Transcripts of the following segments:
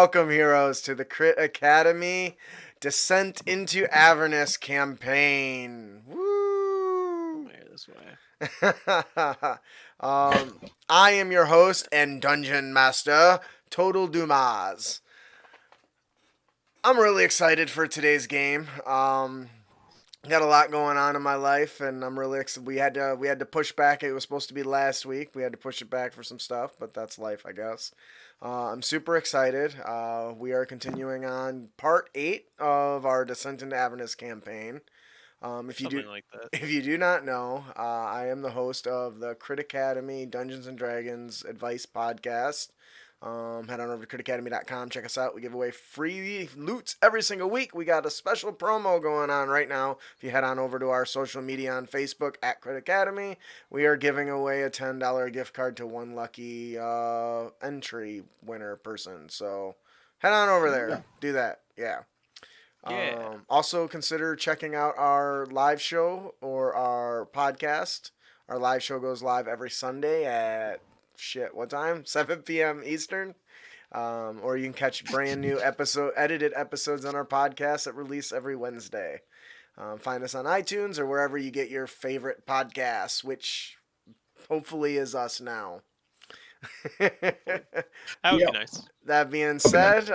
welcome, heroes, to the Crit Academy Descent into Avernus campaign. Woo! This way. I am your host and dungeon master, Total Dumas. I'm really excited for today's game. Got a lot going on in my life, and I'm really excited. We had to push back. It was supposed to be last week. We had to push it back for some stuff, but that's life, I guess. I'm super excited. We are continuing on part 8 of our Descent into Avernus campaign. If you do not know, I am the host of the Crit Academy Dungeons and Dragons Advice Podcast. Head on over to critacademy.com. Check us out. We give away free loots every single week. We got a special promo going on right now. If you head on over to our social media on Facebook at Crit Academy, we are giving away a $10 gift card to one lucky entry winner person. So head on over there. Yeah. Do that. Yeah. Also consider checking out our live show or our podcast. Our live show goes live every Sunday at what time? 7 p.m. Eastern. Or you can catch brand new edited episodes on our podcast that release every Wednesday. Find us on iTunes or wherever you get your favorite podcasts, which hopefully is us now. That would be nice. That being said,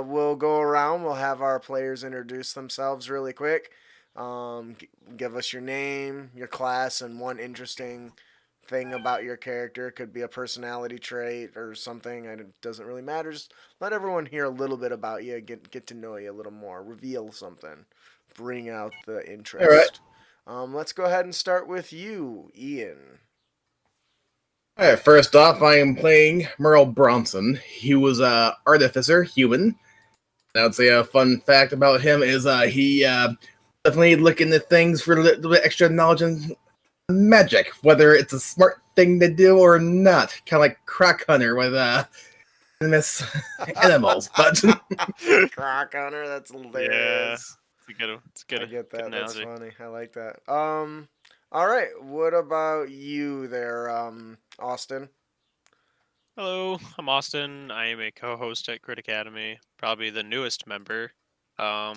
we'll go around. We'll have our players introduce themselves really quick. Give us your name, your class, and one interesting thing about your character. It could be a personality trait or something. It doesn't really matter. Just let everyone hear a little bit about you. Get to know you a little more. Reveal something. Bring out the interest. All right. Let's go ahead and start with you, Ian. All right, first off, I am playing Merle Bronson. He was an artificer, human. I would say a fun fact about him is he definitely looking at things for a little bit extra knowledge and magic, whether it's a smart thing to do or not. Kind of like Croc Hunter with miss animals, but Croc Hunter, that's hilarious. Yeah, it's good. I get that. That's funny. I like that. All right. What about you there, Austin? Hello, I'm Austin. I am a co-host at Crit Academy, probably the newest member. I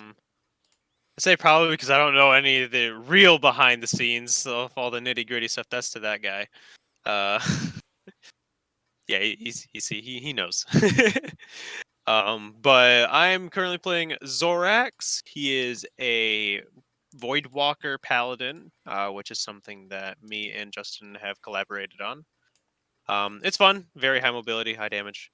say probably because I don't know any of the real behind the scenes of all the nitty gritty stuff. That's to that guy. Yeah, he knows. But I'm currently playing Zorax. He is a Voidwalker Paladin, which is something that me and Justin have collaborated on. It's fun, very high mobility, high damage.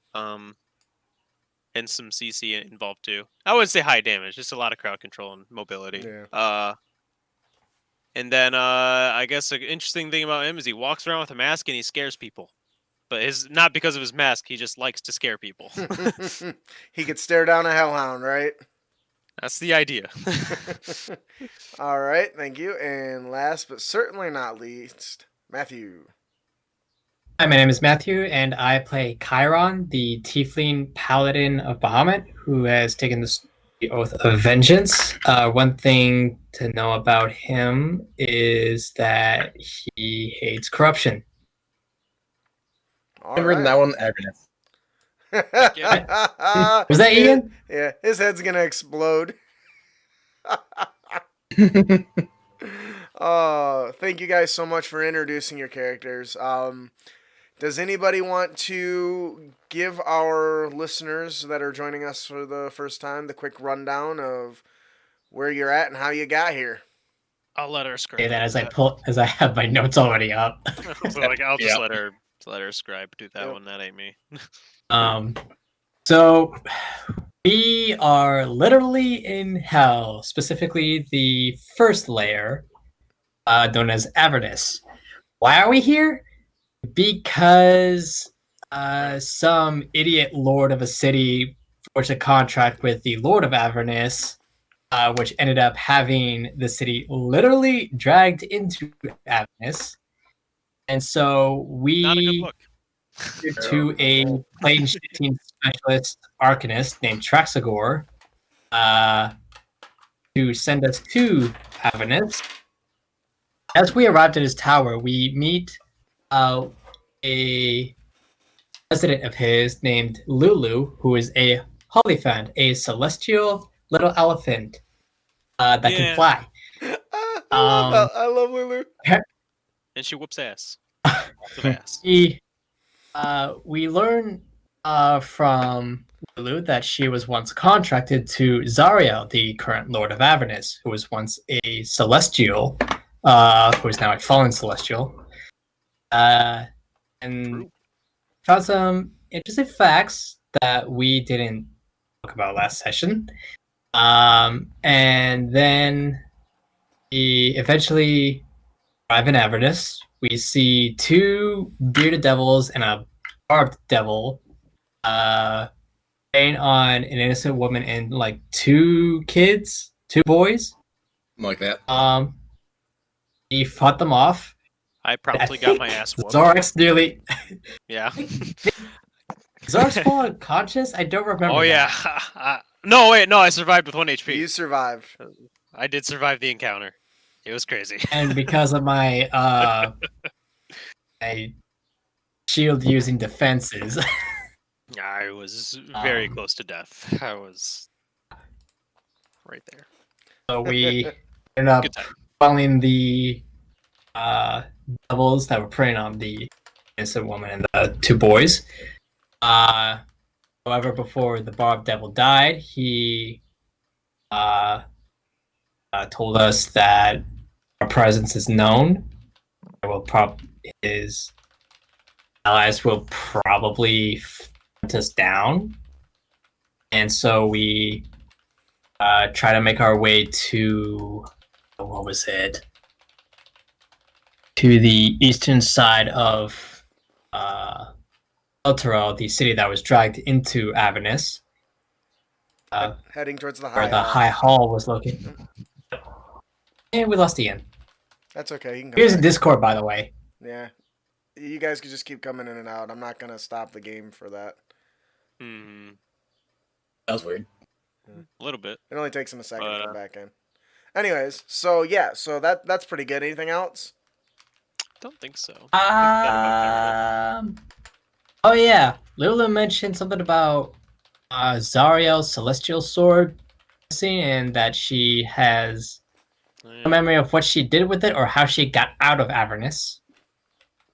And some CC involved too. I wouldn't say high damage, just a lot of crowd control and mobility. Yeah. And then I guess an interesting thing about him is he walks around with a mask and he scares people. But not because of his mask, he just likes to scare people. He could stare down a hellhound, right? That's the idea. All right, thank you. And last but certainly not least, Matthew. Hi, my name is Matthew, and I play Chiron, the Tiefling Paladin of Bahamut, who has taken the Oath of Vengeance. One thing to know about him is that he hates corruption. I've written that one, Avernus. Was that Ian? Yeah, his head's gonna explode. Oh, thank you guys so much for introducing your characters. Does anybody want to give our listeners that are joining us for the first time the quick rundown of where you're at and how you got here? I'll let her scribe. Say that as I have my notes already up. I'll just let her scribe do that one. That ain't me. So we are literally in hell, specifically the first layer, known as Avernus. Why are we here? Because some idiot lord of a city forged a contract with the Lord of Avernus, which ended up having the city literally dragged into Avernus. And so we to a plane shifting specialist arcanist named Traxagor to send us to Avernus. As we arrived at his tower, we meet a resident of his named Lulu, who is a Hollyphant, a celestial little elephant that can Yeah. fly. I love Lulu. And she whoops ass. Lots of ass. We learn from Lulu that she was once contracted to Zariel, the current Lord of Avernus, who was once a celestial, who is now a fallen celestial. And True. found some interesting facts that we didn't talk about last session. And then we eventually arrive in Avernus. We see two bearded devils and a barbed devil preying on an innocent woman and like two kids, two boys. Like that. He fought them off. I promptly got my ass whooped. Zorax nearly. Yeah. Zorax fall unconscious? I don't remember. Oh that. yeah. No, wait, no, I survived with 1 HP. You survived. I did survive the encounter. It was crazy. And because of my my shield using defenses. I was very Um, close to death. I was right there. So we ended up Good time. following the devils that were preying on the innocent woman and the two boys. However, before the barbed devil died, he told us that our presence is known. His allies will probably hunt us down, and so we try to make our way to what was it? To the eastern side of Elturel, the city that was dragged into Avernus, Heading towards the where high. the High Hall was located. And we lost Ian. That's okay. You can Here's come in back. Discord, by the way. Yeah. You guys can just keep coming in and out. I'm not gonna stop the game for that. Hmm. That was weird. A little bit. It only takes him a second to But, come back in. Anyways, so yeah, so that's pretty good. Anything else? Don't think so. Oh yeah, Lula mentioned something about Zariel's celestial sword missing, and that she has Yeah. no memory of what she did with it or how she got out of Avernus.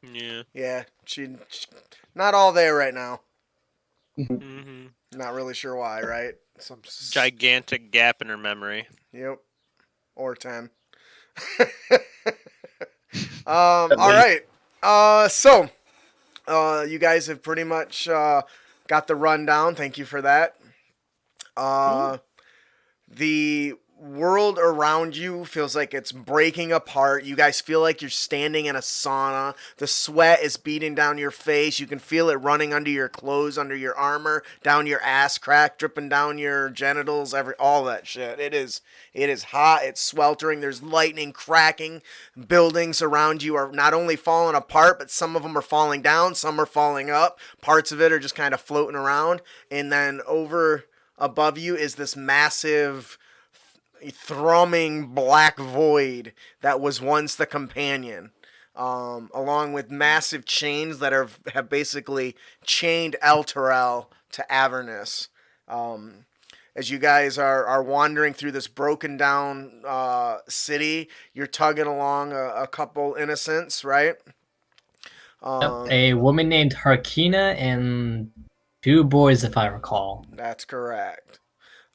Yeah. Yeah, she not all there right now. Hmm. Not really sure why, right? Some Gigantic gap in her memory. Yep. Or 10. All right. So you guys have pretty much got the rundown. Thank you for that. The world around you feels like it's breaking apart. You guys feel like you're standing in a sauna. The sweat is beating down your face. You can feel it running under your clothes, under your armor, down your ass crack, dripping down your genitals, all that shit. It is hot, it's sweltering, there's lightning cracking. Buildings around you are not only falling apart, but some of them are falling down, some are falling up. Parts of it are just kind of floating around. And then over above you is this massive thrumming black void that was once the companion, along with massive chains that have basically chained Elturel to Avernus. As you guys are wandering through this broken down city, you're tugging along a couple innocents, right? Yep, a woman named Harkina and two boys, if I recall. That's correct.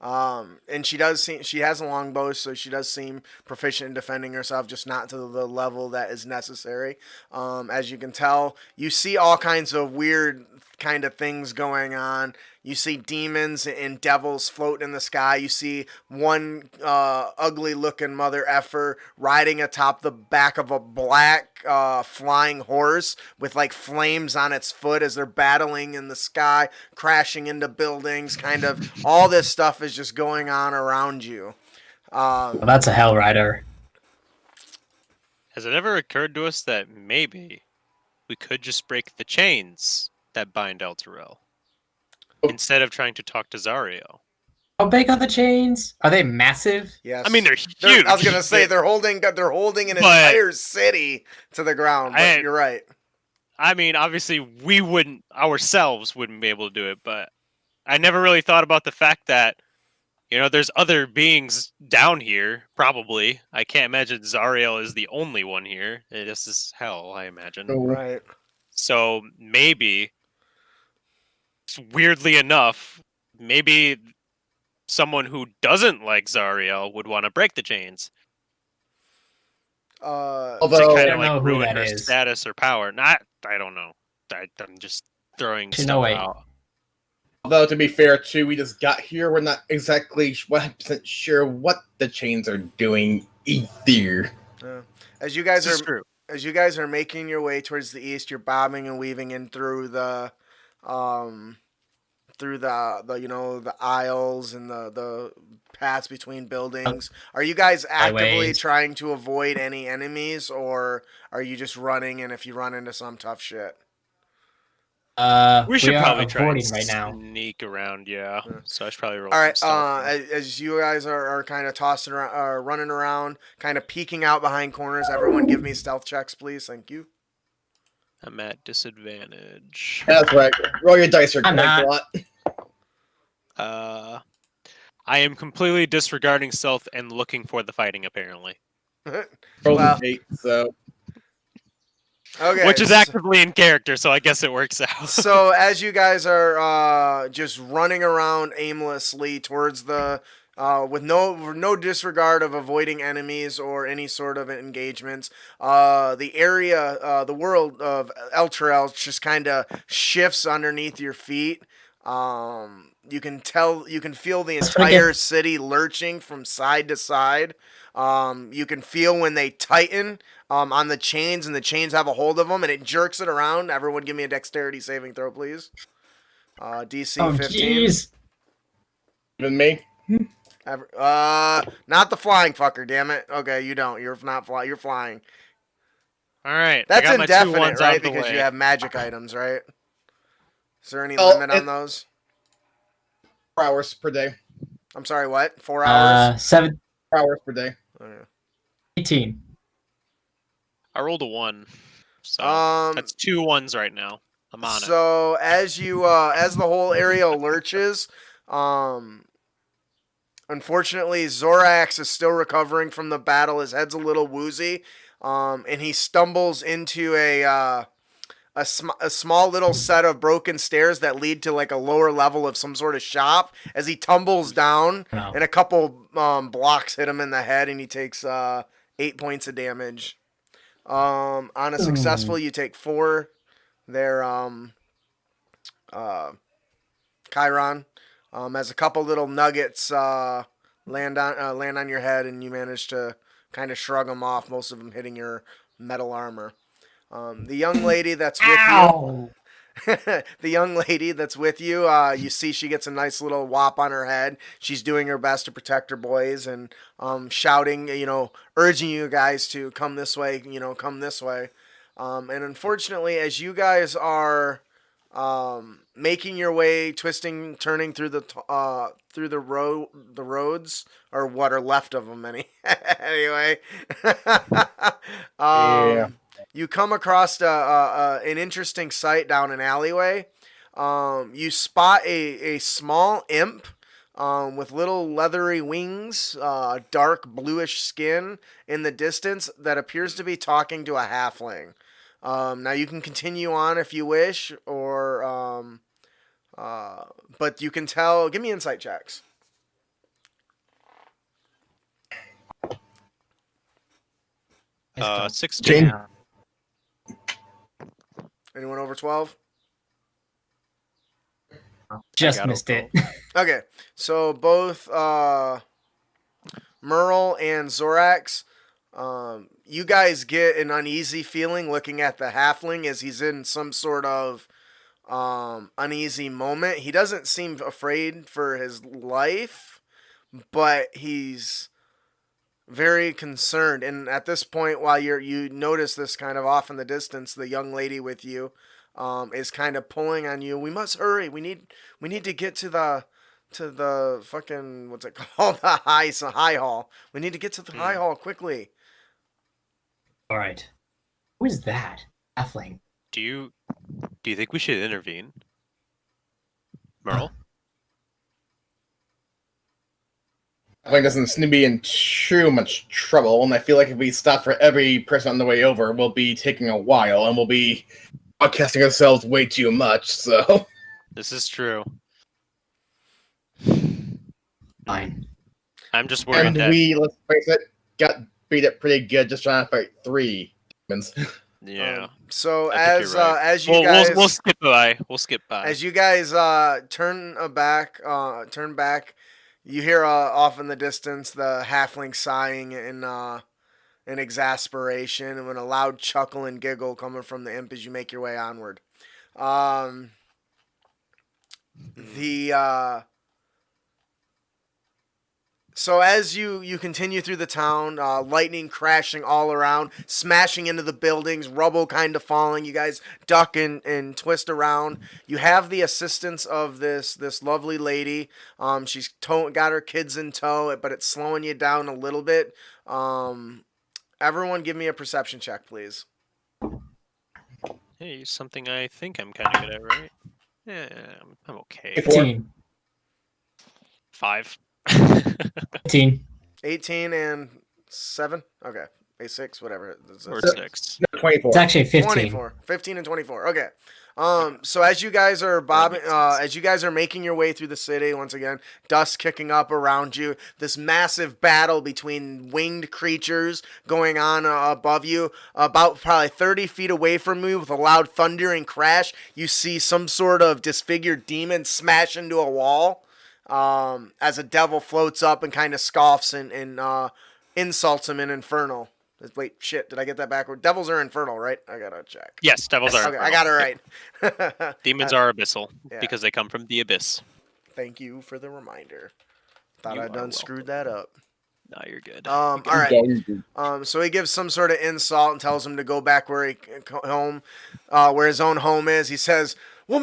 And she has a longbow, so she does seem proficient in defending herself, just not to the level that is necessary. As you can tell, you see all kinds of weird kind of things going on. You see demons and devils floating in the sky. You see one ugly looking mother effer riding atop the back of a black flying horse with like flames on its foot as they're battling in the sky, crashing into buildings. Kind of all this stuff is just going on around you. Well, that's a Hell Rider. Has it ever occurred to us that maybe we could just break the chains that bind Elturel instead of trying to talk to Zariel? How big are the chains? Are they massive? Yes. I mean, they're huge. I was gonna say they're holding an entire city to the ground. But you're right. I mean, obviously, we ourselves wouldn't be able to do it, but I never really thought about the fact that, there's other beings down here, probably. I can't imagine Zariel is the only one here. This is hell, I imagine. So, Right. So maybe, weirdly enough, maybe someone who doesn't like Zariel would want to break the chains Uh, to although, kind I of don't know who ruin that her is. status or power. I don't know. I'm just throwing Actually, stuff no, wait. out. although to be fair, too, we just got here. We're not exactly 100% sure what the chains are doing either. as you guys This is are true. as you guys are making your way towards the east, you're bobbing and weaving in through the the aisles and the paths between buildings. Are you guys actively Highways. trying to avoid any enemies, or are you just running? And if you run into some tough shit, We should are probably try and avoiding right now. sneak around, yeah. Yeah. So I should probably roll all some right. stuff. As you guys are kind of tossing around, running around, kind of peeking out behind corners, everyone give me stealth checks, please. Thank you. I'm at disadvantage. That's right. Roll your dice, or I'm not. a lot. I am completely disregarding stealth and looking for the fighting, apparently. Roll Well, the 8, so okay. Which is actively in character, so I guess it works out. So as you guys are just running around aimlessly towards the with no disregard of avoiding enemies or any sort of engagements, the area, the world of Elturel just kind of shifts underneath your feet. You can feel the entire city lurching from side to side. You can feel when they tighten on the chains, and the chains have a hold of them, and it jerks it around. Everyone, give me a dexterity saving throw, please. DC 15. Jeez. even me. Not the flying fucker. Damn it. Okay, you don't. You're not fly. You're flying. All right. That's I got my 2 indefinite, ones out right? of the Because you way. have magic items, right? Is there any Well, limit on those? 4 hours per day. I'm sorry. What? 4 hours? 7, 4 hours per day. Oh, yeah. 18. I rolled a 1. So that's 2 1s right now. I'm on it. So as you as the whole area lurches, unfortunately Zorax is still recovering from the battle. His head's a little woozy, and he stumbles into a small little set of broken stairs that lead to like a lower level of some sort of shop. As he tumbles down, No. and a couple blocks hit him in the head, and he takes 8 points of damage. On a successful, you take 4. They're Chiron, as a couple little nuggets land on your head, and you manage to kind of shrug them off. Most of them hitting your metal armor. The young lady that's with Ow! you, the young lady that's with you, you see she gets a nice little whop on her head. She's doing her best to protect her boys and shouting, urging you guys to come this way, come this way. And unfortunately, as you guys are making your way, twisting, turning through the roads, or what are left of them, anyway. Yeah. You come across an interesting sight down an alleyway. You spot a small imp with little leathery wings, dark bluish skin in the distance that appears to be talking to a halfling. Now you can continue on if you wish, or but you can tell. Give me insight checks. Uh, 16. Jane. Anyone over 12? Just got missed it. it. Okay, so both Merle and Zorax, you guys get an uneasy feeling looking at the halfling as he's in some sort of uneasy moment. He doesn't seem afraid for his life, but he's very concerned. And at this point, while you notice this kind of off in the distance, the young lady with you is kind of pulling on you. We must hurry. We need to get to the fucking, what's it called? The high hall. We need to get to the high hall quickly. All right. Who is that? Halfling. Do you think we should intervene? Merle? Like doesn't seem to be in too much trouble, and I feel like if we stop for every person on the way over, we'll be taking a while, and we'll be broadcasting ourselves way too much. So This is true. Fine. I'm just worried and that we, let's face it, got beat up pretty good just trying to fight 3 demons. yeah. So I think you're right. as you We'll guys skip by. We'll skip by. as you guys turn back, you hear off in the distance the halfling sighing in exasperation, and a loud chuckle and giggle coming from the imp as you make your way onward. The So as you continue through the town, lightning crashing all around, smashing into the buildings, rubble kind of falling. You guys duck and twist around. You have the assistance of this lovely lady. She's got her kids in tow, but it's slowing you down a little bit. Everyone, give me a perception check, please. Hey, something I think I'm kind of good at, right? Yeah, I'm okay. 15. 5. 15. 18 and 7. Okay, A6, whatever. Or 6. No, 24. It's actually 15. 24. 15 and 24. Okay. So as you guys are as you guys are making your way through the city, once again, dust kicking up around you, this massive battle between winged creatures going on above you, about probably 30 feet away from you with a loud thundering crash, you see some sort of disfigured demon smash into a wall, as a devil floats up and kind of scoffs and insults him in Infernal. Wait, shit, did I get that backward? Devils are infernal, right? I gotta check. Yes, devils are. Okay, I got it right. Demons are abyssal yeah. because they come from the abyss. Thank you for the reminder. Thought You I'd are done screwed that up. No, you're good. All right. So he gives some sort of insult and tells him to go back where where his own home is. He says, we're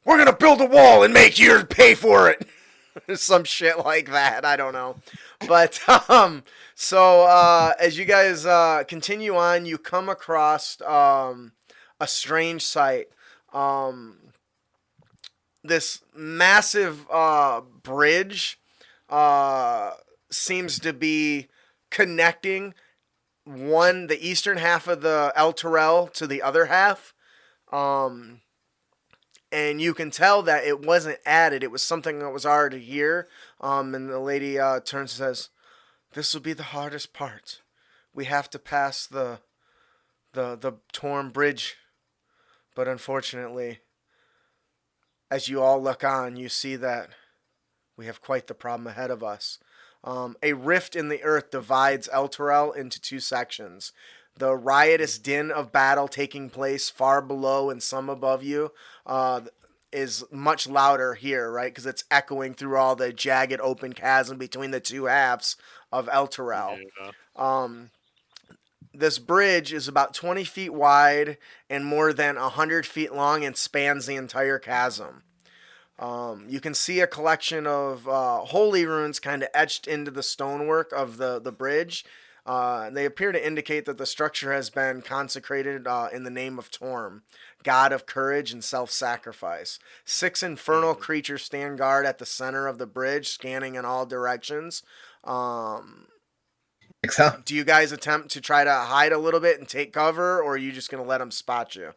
gonna build a wall and make you pay for it. Some shit like that. I don't know. But so as you guys continue on, you come across a strange sight. This massive bridge seems to be connecting the eastern half of the El Terrell to the other half. And you can tell that it wasn't added. It was something that was already here. And the lady turns and says, this will be the hardest part. We have to pass the torn bridge. But unfortunately, as you all look on, you see that we have quite the problem ahead of us. A rift in the earth divides El Terrell into 2 sections. The riotous din of battle taking place far below and some above you is much louder here, right? Because it's echoing through all the jagged open chasm between the 2 halves of El Terrell. Yeah. This bridge is about 20 feet wide and more than 100 feet long and spans the entire chasm. You can see a collection of holy runes kind of etched into the stonework of the bridge. They appear to indicate that the structure has been consecrated in the name of Torm, god of courage and self-sacrifice. 6 infernal creatures stand guard at the center of the bridge, scanning in all directions. Do you guys attempt to try to hide a little bit and take cover, or are you just going to let them spot you?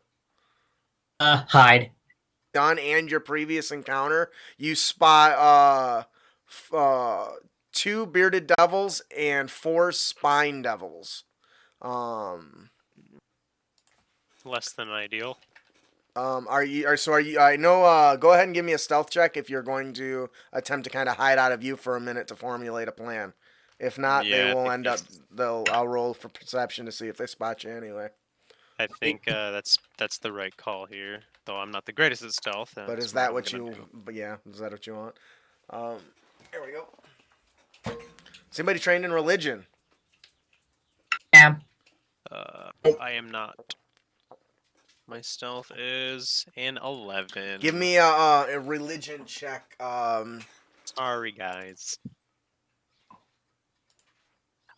Hide. Done, and your previous encounter, you spot 2 bearded devils and 4 spine devils. Less than ideal. Are you? I know. Go ahead and give me a stealth check if you're going to attempt to kind of hide out of view for a minute to formulate a plan. If not, Yeah, they I will think end up. I'll roll for perception to see if they spot you anyway. I think that's the right call here. Though I'm not the greatest at stealth. But is that what you? But yeah, is that what you want? Here we go. Is anybody trained in religion? Am. I am not. My stealth is an 11. Give me a religion check. Sorry, guys.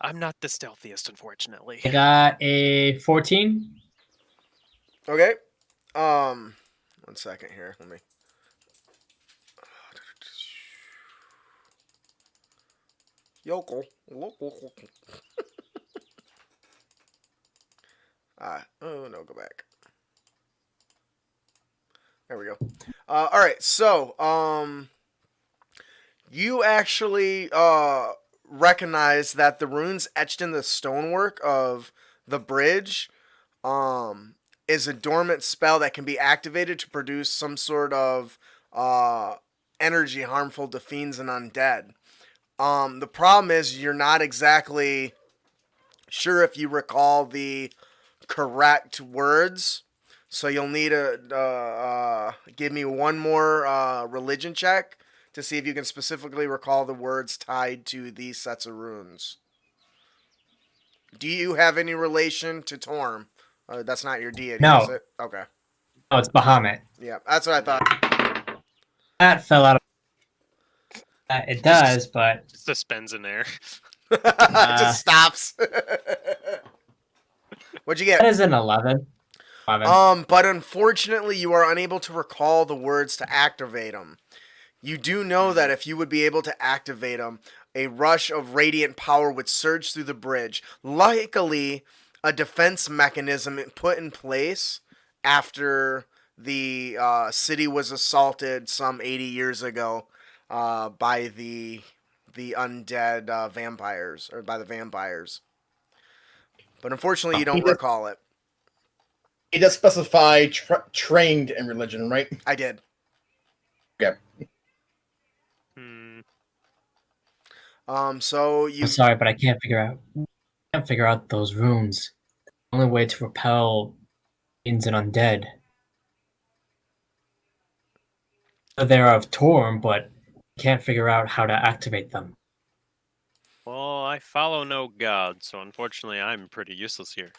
I'm not the stealthiest, unfortunately. I got a 14. Okay. 1 second here. Let me. Yokel. Oh no, go back. There we go. All right, so you actually recognize that the runes etched in the stonework of the bridge is a dormant spell that can be activated to produce some sort of energy harmful to fiends and undead. The problem is you're not exactly sure if you recall the correct words, so you'll need to give me one more religion check to see if you can specifically recall the words tied to these sets of runes. Do you have any relation to Torm? That's not your deity, No. is it? Okay. Oh, it's Bahamut. Yeah, that's what I thought. That fell out of. It does, but Suspends in there. It just stops. What'd you get? that is an 11. 11. But unfortunately, you are unable to recall the words to activate them. You do know that if you would be able to activate them, a rush of radiant power would surge through the bridge. Luckily, a defense mechanism put in place after the city was assaulted some 80 years ago by the undead vampires, or by the vampires. But unfortunately, you don't recall it. It does specify trained in religion, right? I did. Okay. So you. I'm sorry, but I can't figure out those runes. The only way to repel fiends and undead. They're of Torm, but can't figure out how to activate them. Well, I follow no god, so unfortunately I'm pretty useless here.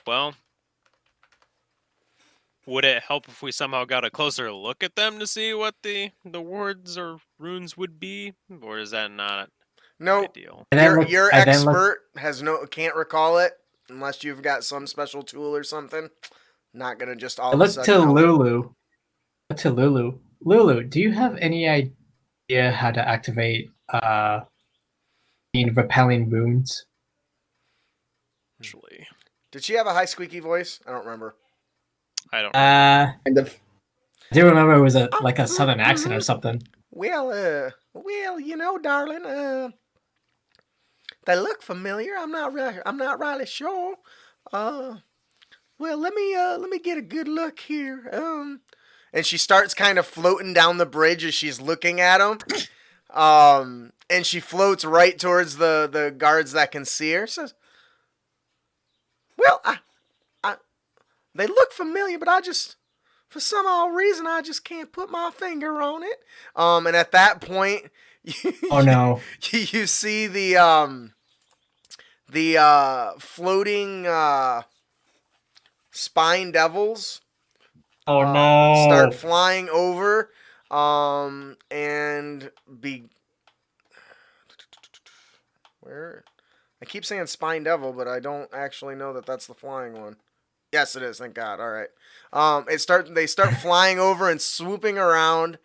Well, would it help if we somehow got a closer look at them to see what the words or runes would be? Or is that not No, ideal? your expert can't recall it unless you've got some special tool or something. Not gonna just all I of a look sudden. to know it. Lulu. Lulu, do you have any idea how to activate repelling runes? Actually, Did she have a high squeaky voice? I don't remember. I don't. Kind of. I do remember it was like a southern accent or something. Well, darling, they look familiar. I'm not really sure. Well, let me get a good look here. And she starts kind of floating down the bridge as she's looking at them. And she floats right towards the guards that can see her. Says, "Well, they look familiar, but for some odd reason, I just can't put my finger on it." And at that point, Oh no! you see the floating spine devils. Oh no! Start flying over, and where? I keep saying spine devil, but I don't actually know that that's the flying one. Yes, it is. Thank God. All right. They start flying over and swooping around,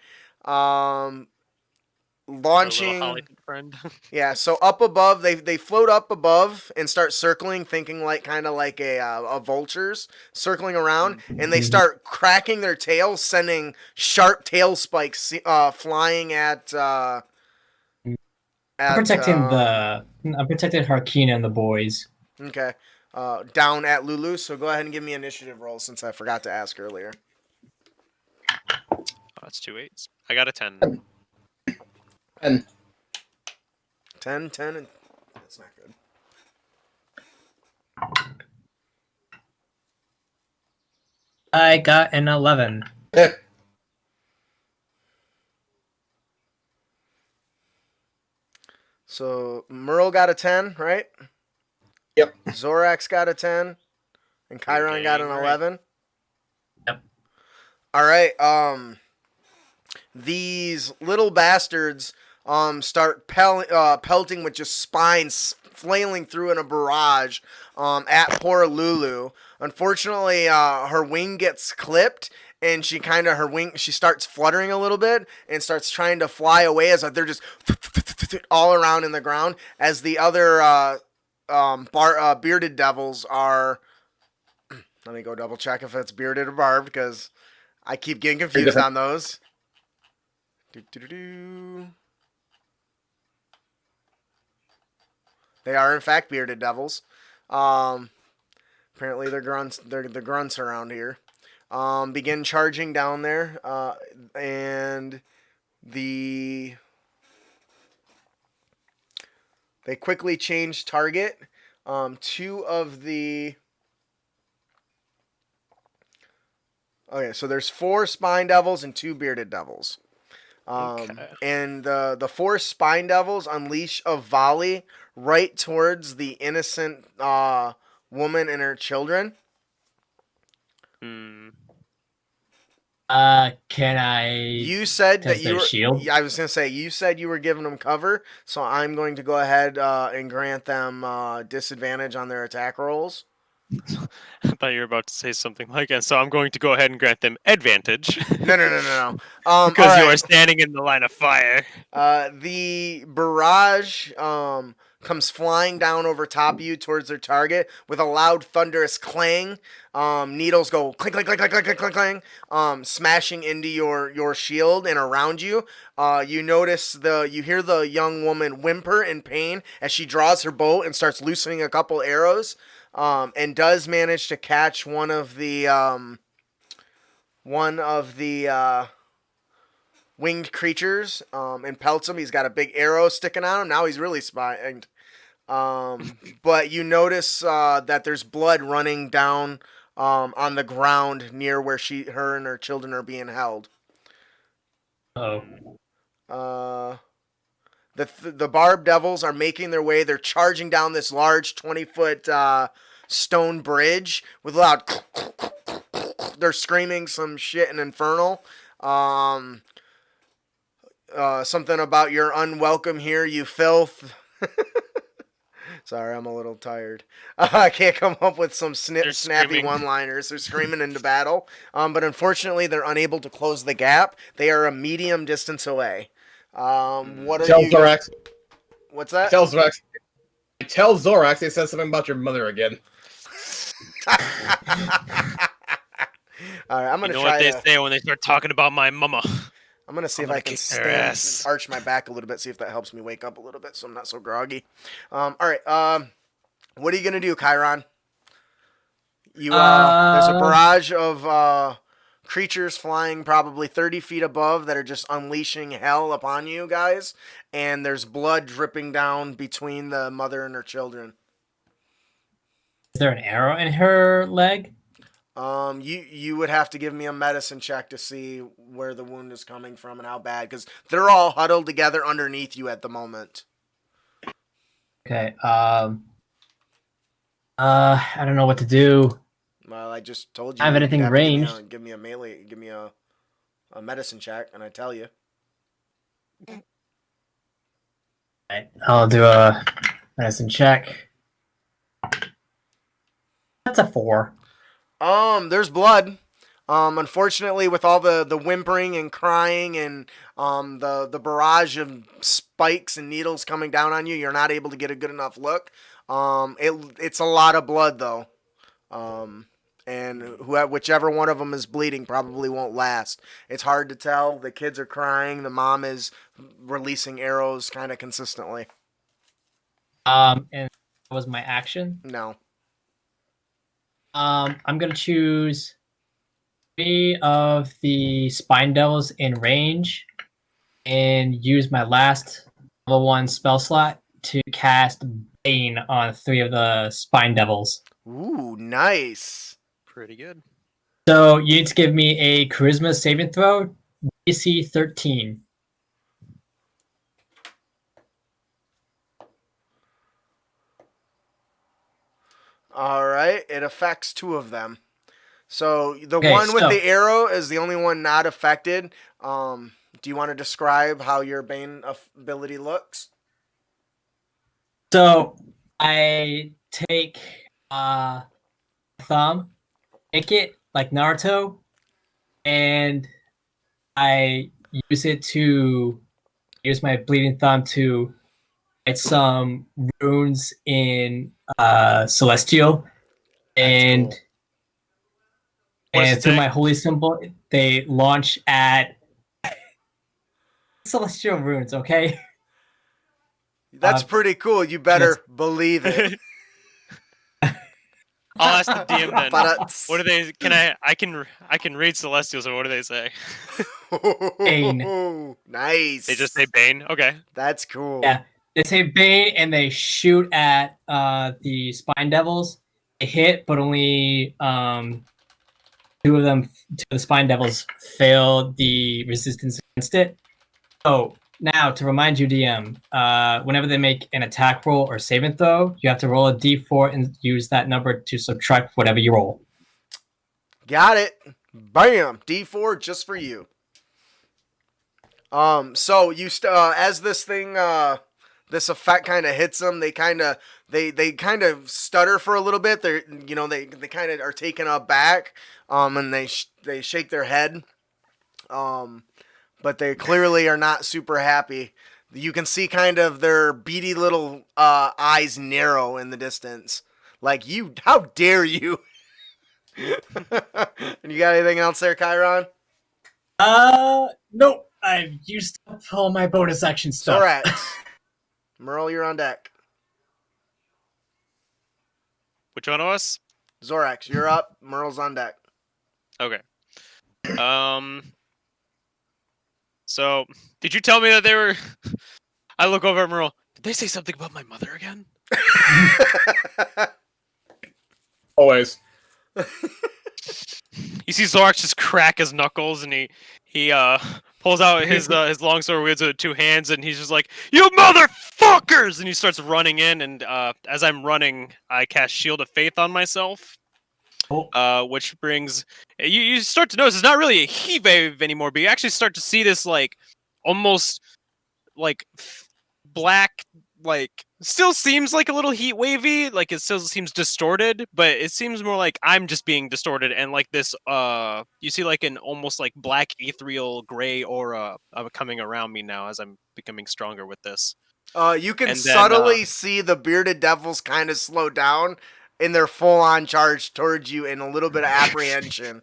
launching. Hollywood friend. Yeah. So up above, they float up above and start circling, thinking like kind of like a vultures circling around, and they start cracking their tails, sending sharp tail spikes flying at. I'm protecting Harkina and the boys. Okay. Down at Lulu, so go ahead and give me an initiative roll since I forgot to ask earlier. Oh, that's 2 8s. I got a 10. 10. 10, and that's not good. I got an 11. So Merle got a 10, right? Yep. Zorax got a 10, and Chiron got an 11. Yep. All right. These little bastards start pelting with just spines flailing through in a barrage at poor Lulu. Unfortunately, her wing gets clipped, and she kind of she starts fluttering a little bit and starts trying to fly away as they're just all around in the ground as the other bearded devils are. Let me go double check if it's bearded or barbed because I keep getting confused on those. They are in fact bearded devils. Apparently they're grunts. They're the grunts around here. Begin charging down there, and they quickly change target. Two of the so there's 4 spine devils and 2 bearded devils. Okay. And the 4 spine devils unleash a volley right towards the innocent woman and her children. Hmm. Can I? You said that Test you their were. shield? Yeah, I was gonna say you said you were giving them cover, so I'm going to go ahead and grant them disadvantage on their attack rolls. I thought you were about to say something like, and so I'm going to go ahead and grant them advantage. No. Because you all are right. standing in the line of fire. The barrage comes flying down over top of you towards their target with a loud thunderous clang. Needles go clink, clink, clink, clink, clink, clink, clink, smashing into your shield and around you. You hear the young woman whimper in pain as she draws her bow and starts loosening a couple arrows, and does manage to catch one of the winged creatures and pelts him. He's got a big arrow sticking out him. Now he's really spined. But you notice that there's blood running down on the ground near where her and her children are being held. Oh. The barb devils are making their way. They're charging down this large 20-foot stone bridge with loud. They're screaming some shit in Infernal. Something about you're unwelcome here, you filth. Sorry, I'm a little tired. I can't come up with some snappy screaming. one-liners. They're screaming into battle. But unfortunately, they're unable to close the gap. They are a medium distance away. What are Tell you? Zorax. What's that? Tell Zorax. Tell Zorax they said something about your mother again. All right, I'm You gonna know try what they to. say when they start talking about my mama. I'm gonna see I'm if I gonna can kick their ass. arch my back a little bit, see if that helps me wake up a little bit, so I'm not so groggy. All right. What are you gonna do, Chiron? There's a barrage of creatures flying probably 30 feet above that are just unleashing hell upon you guys, and there's blood dripping down between the mother and her children. Is there an arrow in her leg? You would have to give me a medicine check to see where the wound is coming from and how bad, because they're all huddled together underneath you at the moment. Okay. I don't know what to do. Well, I just told you. I have you'd anything have to ranged. give me a melee, give me a medicine check, and I tell you. Right, I'll do a medicine check. That's a 4. There's blood. Unfortunately, with all the whimpering and crying and the barrage of spikes and needles coming down on you, you're not able to get a good enough look. It's a lot of blood though. And whichever one of them is bleeding probably won't last. It's hard to tell. The kids are crying. The mom is releasing arrows kind of consistently. And that was my action. No. I'm gonna choose 3 of the spine devils in range and use my last level 1 spell slot to cast Bane on 3 of the spine devils. Ooh, nice. Pretty good. So you need to give me a charisma saving throw, DC 13. All right, it affects 2 of them. So the Okay, one with so- the arrow is the only one not affected. Do you want to describe how your Bane ability looks? So I take thumb, pick it like Naruto, and I use my bleeding thumb to write some runes in celestial, and cool. What does it through say? my holy symbol, they launch at celestial runes. Okay. That's pretty cool. You better believe it. I'll ask the DM then. But What do they? I can read Celestials. So what do they say? Bane. Nice. They just say Bane. Okay. That's cool. Yeah, they say Bane, and they shoot at the Spine Devils. They hit, but only two of the Spine Devils fail the resistance against it. So now, to remind you, DM, whenever they make an attack roll or saving throw, you have to roll a d4 and use that number to subtract whatever you roll. Got it. Bam. D4 just for you. So you as this thing this effect kind of hits them, they kind of stutter for a little bit. They kind of are taken aback, and they shake their head, but they clearly are not super happy. You can see kind of their beady little eyes narrow in the distance, like, you, how dare you? And you got anything else there, Chiron? Nope. I've used up all my bonus action stuff. Zorax. Merle, you're on deck. Which one of us? Zorax, you're up. Merle's on deck. Okay. So, did you tell me that they were? I look over at Merle. Did they say something about my mother again? Always. You see Zorax just crack his knuckles, and he pulls out his longsword with it 2 hands, and he's just like, "You motherfuckers!" And he starts running in, and as I'm running, I cast Shield of Faith on myself, which brings you start to notice it's not really a heat wave anymore, but you actually start to see this like almost like black, like, still seems like a little heat wavy, like it still seems distorted, but it seems more like I'm just being distorted, and like this you see like an almost like black ethereal gray aura coming around me now as I'm becoming stronger with this. You can subtly see the bearded devils kind of slow down in their full-on charge towards you in a little bit of apprehension.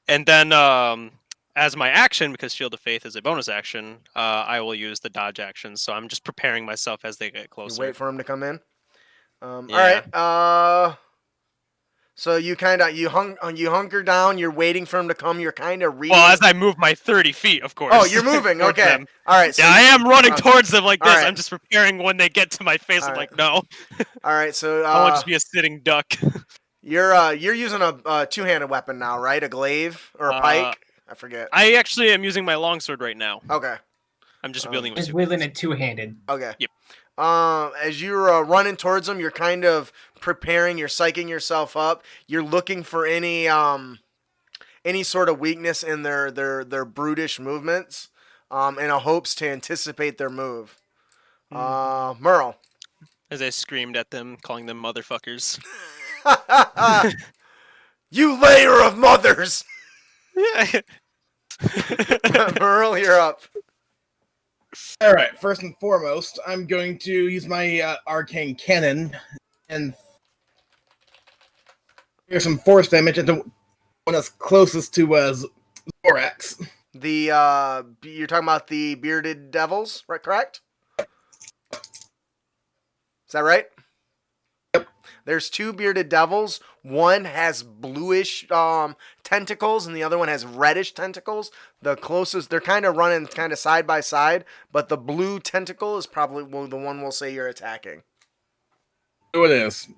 And then as my action, because Shield of Faith is a bonus action, I will use the dodge action. So I'm just preparing myself as they get closer. You wait for them to come in. Yeah. All right. So you kind of you hunker down. You're waiting for him to come. You're kind of reading. Well, as I move my 30 feet, of course. Oh, you're moving. Okay. Them. All right. So yeah, I am running towards them like this. right. I'm just preparing when they get to my face. I'm like, no. All right. So I won't just be a sitting duck. You're using a two-handed weapon now, right? A glaive or a pike? I forget. I actually am using my longsword right now. Okay. I'm just wielding it with Just wielding it two-handed. Okay. Yep. As you're running towards them, you're kind of preparing. You're psyching yourself up. You're looking for any sort of weakness in their brutish movements, in a hopes to anticipate their move. Merle. As I screamed at them, calling them motherfuckers. You layer of mothers! Merle, you're up. All right. First and foremost, I'm going to use my arcane cannon and here's some force damage into one that's closest to Zorax. You're talking about the bearded devils, right? Correct? Is that right? Yep. There's 2 bearded devils. One has bluish tentacles, and the other one has reddish tentacles. The closest, they're kind of running kind of side by side, but the blue tentacle is probably the one we'll say you're attacking. So it is.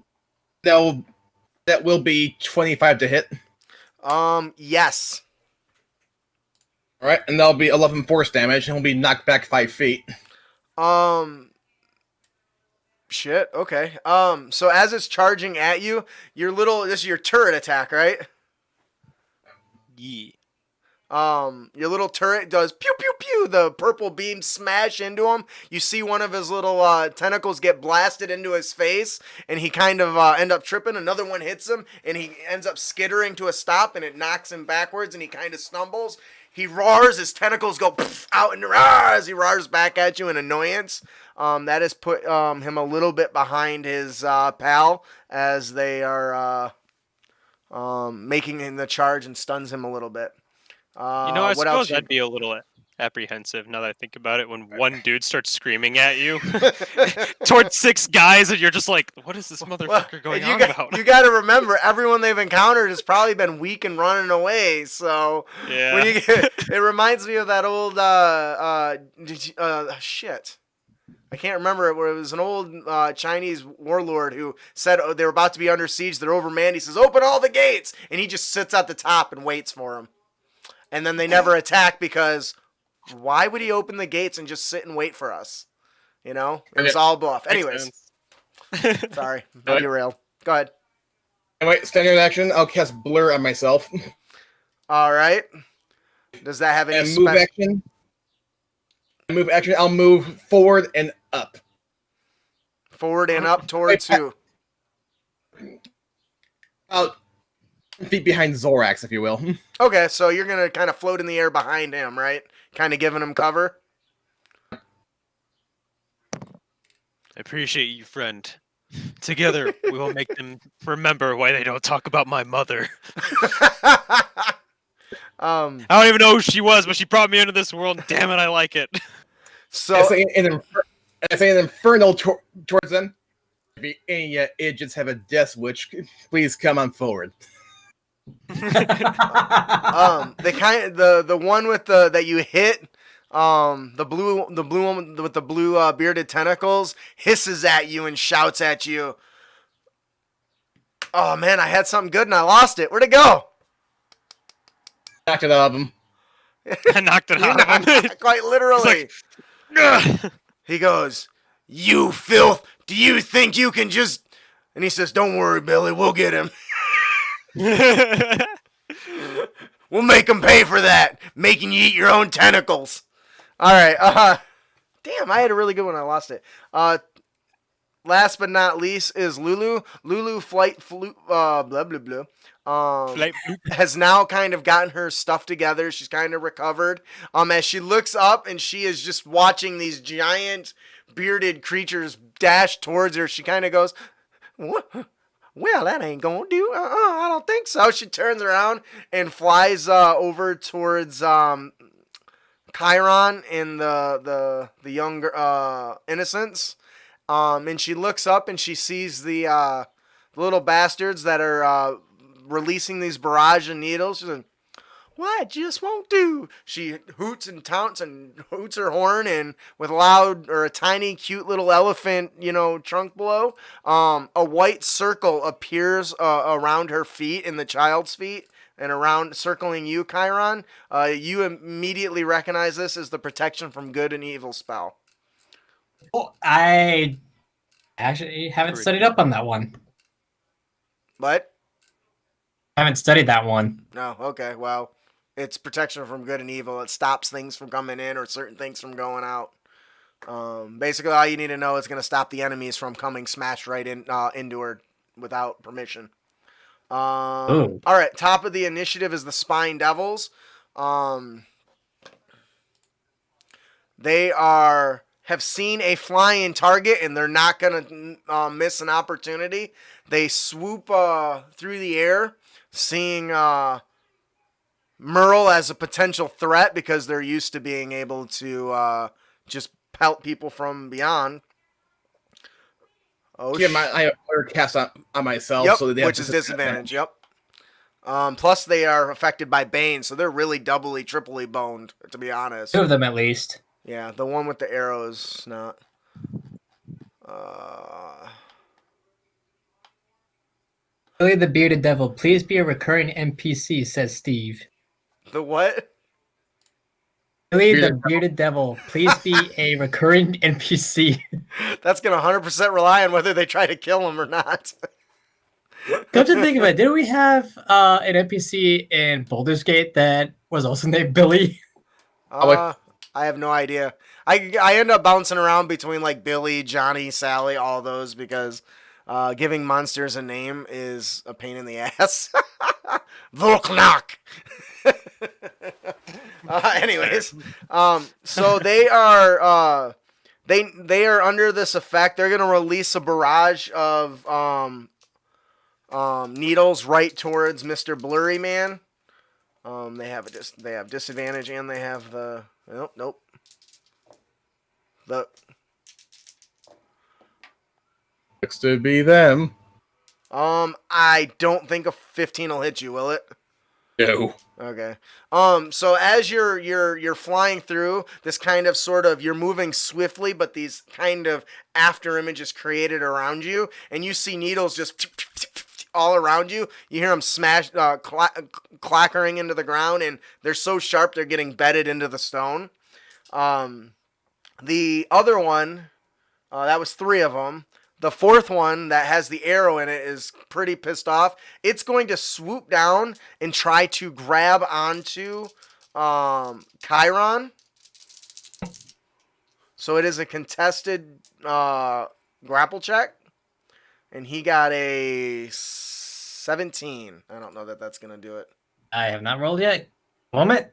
That will be 25 to hit. Yes. All right, and that'll be 11 force damage, and he'll be knocked back 5 feet. Shit. Okay. So as it's charging at you, this is your turret attack, right? Yeah. Your little turret does pew pew pew. The purple beams smash into him. You see one of his little tentacles get blasted into his face, and he kind of end up tripping. Another one hits him, and he ends up skittering to a stop, and it knocks him backwards, and he kind of stumbles. He roars. His tentacles go out and as he roars back at you in annoyance. That has put him a little bit behind his pal as they are making the charge and stuns him a little bit. I what else suppose I'd be a little apprehensive now that I think about it when one dude starts screaming at you towards 6 guys and you're just like, what is this motherfucker going on about? You got to remember, everyone they've encountered has probably been weak and running away. So Yeah. when it reminds me of that old shit. I can't remember it. Where it was an old Chinese warlord who said they were about to be under siege. They're overmanned. He says, "Open all the gates," and he just sits at the top and waits for them. And then they never attack because why would he open the gates and just sit and wait for us? You know, it was all bluff. Anyways, sorry, I derailed. Go ahead. Anyway, standard action. I'll cast Blur on myself. All right. Does that have any And move action? Move action. I'll move forward and up. Forward and up towards who? About feet behind Zorax, if you will. Okay, so you're gonna kind of float in the air behind him, right? Kind of giving him cover. I appreciate you, friend. Together, we will make them remember why they don't talk about my mother. I don't even know who she was, but she brought me into this world. Damn it, I like it. So I say an infernal towards them. If any idiots have a death wish, please come on forward. the one with the that you hit, the blue one with the blue bearded tentacles hisses at you and shouts at you. Oh man, I had something good and I lost it. Where'd it go? Knocked it out of him. I knocked it out of him. Quite literally. Ugh. He goes, "You filth, do you think you can just..." And he says, "Don't worry, Billy, we'll get him. We'll make him pay for that, making you eat your own tentacles." All right, damn, I had a really good one. I lost it. Last but not least is Lulu. Lulu blah, blah, blah. Has now kind of gotten her stuff together. She's kind of recovered. As she looks up and she is just watching these giant bearded creatures dash towards her, she kind of goes, "What? Well, that ain't gonna do. I don't think so." She turns around and flies over towards Chiron and the younger innocents. And she looks up and she sees the little bastards that are releasing these barrage of needles. She's like, "Why, it just won't do." She hoots and taunts and hoots her horn, and with a tiny, cute little elephant, trunk below, a white circle appears around her feet and the child's feet, and around circling you, Chiron. You immediately recognize this as the protection from good and evil spell. Well, I actually haven't studied up on that one. What? I haven't studied that one. No, okay, well, it's protection from good and evil. It stops things from coming in or certain things from going out. Basically, all you need to know is going to stop the enemies from coming smashed right into her without permission. All right, top of the initiative is the Spine Devils. They have seen a flying target, and they're not going to miss an opportunity. They swoop through the air, seeing Merle as a potential threat because they're used to being able to just pelt people from beyond. Oh, yeah, I have a cast on myself, yep, so they have which is disadvantage. Yep. Plus, they are affected by Bane, so they're really doubly, triply boned, to be honest. 2 of them at least. Yeah, the one with the arrows, not. Billy the Bearded Devil, please be a recurring NPC, says Steve. The what? Billy the Bearded Devil, please be a recurring NPC. That's going to 100% rely on whether they try to kill him or not. Come to think of it, didn't we have an NPC in Baldur's Gate that was also named Billy? I have no idea. I end up bouncing around between like Billy, Johnny, Sally, all those because giving monsters a name is a pain in the ass. Volknock. Anyways, so they are they are under this effect. They're gonna release a barrage of needles right towards Mr. Blurry Man. They have they have disadvantage and they have the nope. The Looks to be them. I don't think a 15 will hit you, will it? No. Okay. So as you're flying through this kind of sort of you're moving swiftly, but these kind of after images created around you, and you see needles just all around you. You hear them smash, clackering into the ground, and they're so sharp they're getting bedded into the stone. The other one, that was 3 of them. The 4th one that has the arrow in it is pretty pissed off. It's going to swoop down and try to grab onto Chiron. So it is a contested grapple check. And he got a 17. I don't know that that's going to do it. I have not rolled yet. Moment.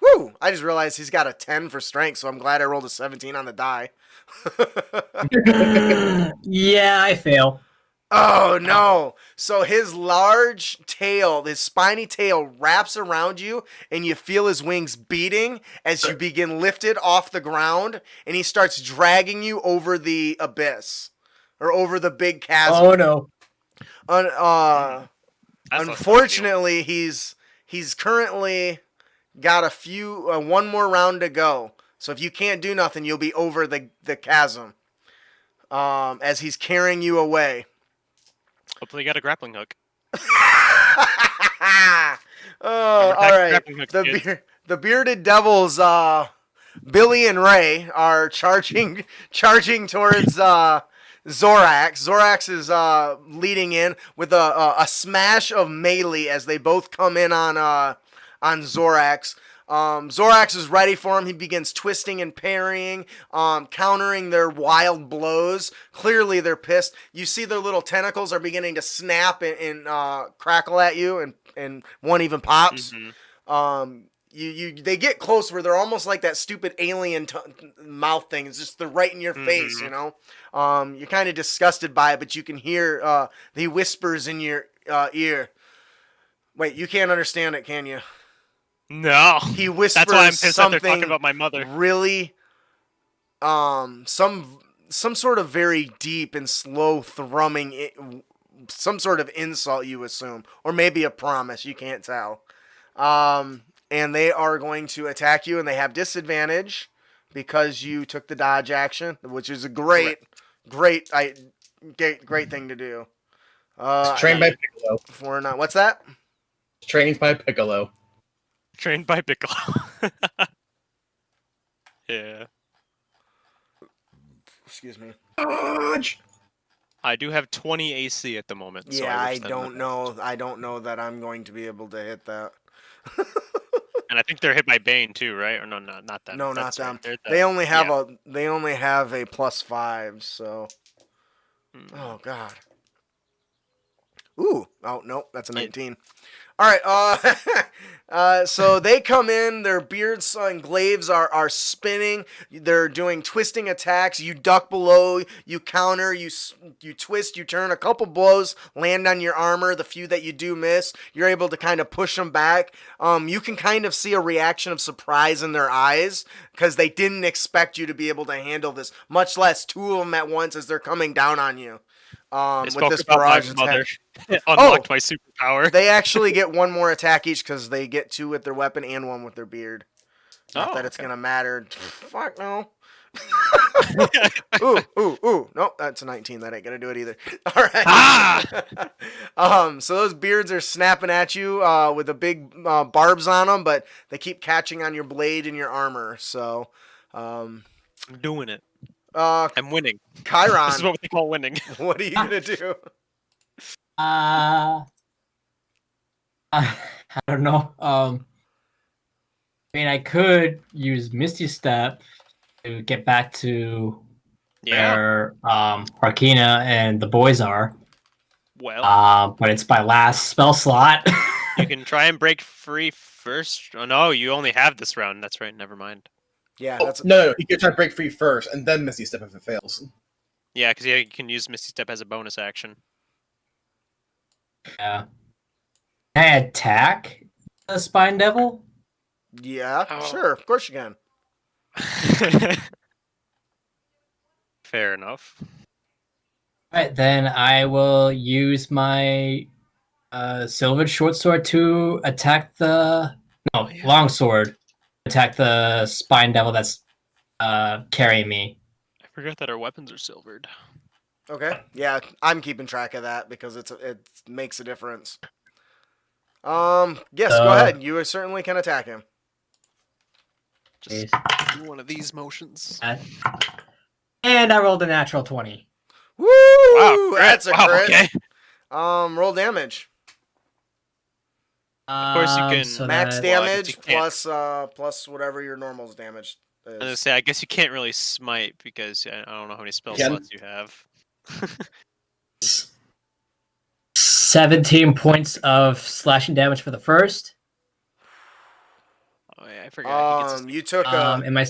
Woo! I just realized he's got a 10 for strength, so I'm glad I rolled a 17 on the die. Yeah, I fail. Oh no! So his large tail, his spiny tail wraps around you and you feel his wings beating as you begin lifted off the ground and he starts dragging you over the abyss or over the big chasm. Oh no. Unfortunately, he's currently got one more round to go. So if you can't do nothing, you'll be over the chasm. As he's carrying you away. Hopefully, you got a grappling hook. All right. The bearded devils, Billy and Ray, are charging towards Zorax. Zorax is leading in with a smash of melee as they both come in on Zorax. Zorax is ready for him. He begins twisting and parrying, countering their wild blows. Clearly, they're pissed. You see their little tentacles are beginning to snap and crackle at you, and one even pops. Mm-hmm. They get close where they're almost like that stupid alien mouth thing. It's just they're right in your face, you know. You're kind of disgusted by it, but you can hear he whispers in your ear. Wait, you can't understand it, can you? No. He whispers That's why I'm pissed that they're something talking about my mother. really, some sort of very deep and slow thrumming, some sort of insult, you assume, or maybe a promise. You can't tell. And they are going to attack you, and they have disadvantage because you took the dodge action, which is a great thing to do. It's trained by Piccolo. What's that? It's trained by Piccolo. Trained by Piccolo. Yeah. Excuse me. Dodge! I do have 20 AC at the moment. So Yeah, I I don't know. I don't know that I'm going to be able to hit that. And I think they're hit by Bane too, right? Or no, not them. No, not That's them. right. They only have a +5, so. Oh God. Ooh. Oh no, that's a 19. All right. So they come in. Their beards and glaives are spinning. They're doing twisting attacks. You duck below. You counter. You twist. You turn. A couple blows land on your armor. The few that you do miss, you're able to kind of push them back. You can kind of see a reaction of surprise in their eyes because they didn't expect you to be able to handle this, much less 2 of them at once as they're coming down on you. With this barrage attack. Unlocked my superpower. They actually get 1 more attack each because they get 2 with their weapon and 1 with their beard. Not that it's going to matter. Fuck no. Ooh. Nope, that's a 19. That ain't going to do it either. All right. So those beards are snapping at you with the big barbs on them, but they keep catching on your blade and your armor. So, I'm doing it. I'm winning. This is Chiron, what they call winning. what are you gonna do? I don't know. I mean, I could use Misty Step to get back to Yeah. where Harkina and the boys are. Well, But it's my last spell slot. you can try and break free first. Oh no, you only have this round. That's right. Never mind. Yeah, Oh, that's no, you can try to break free first, and then Misty Step if it fails. Yeah, because you can use Misty Step as a bonus action. Yeah. Can I attack the Spine Devil? yeah, Oh. sure, of course you can. Fair enough. Alright, then I will use my Silvered Short Sword to attack the long sword. Attack the Spine Devil that's carrying me. I forgot that our weapons are silvered. Okay, yeah, I'm keeping track of that because it makes a difference. Yes, go ahead. You certainly can attack him. Just do one of these motions. And I rolled a natural 20. Woo! Wow, crit. That's a Wow, crit. okay. Roll damage. Of course you can- So Max Well, I damage guess you plus whatever your normal's damage I was gonna is. say, I guess you can't really smite because I don't know how many spell Can. slots you have. 17 points of slashing damage for the first. Oh yeah, I forgot. He gets his... You took And my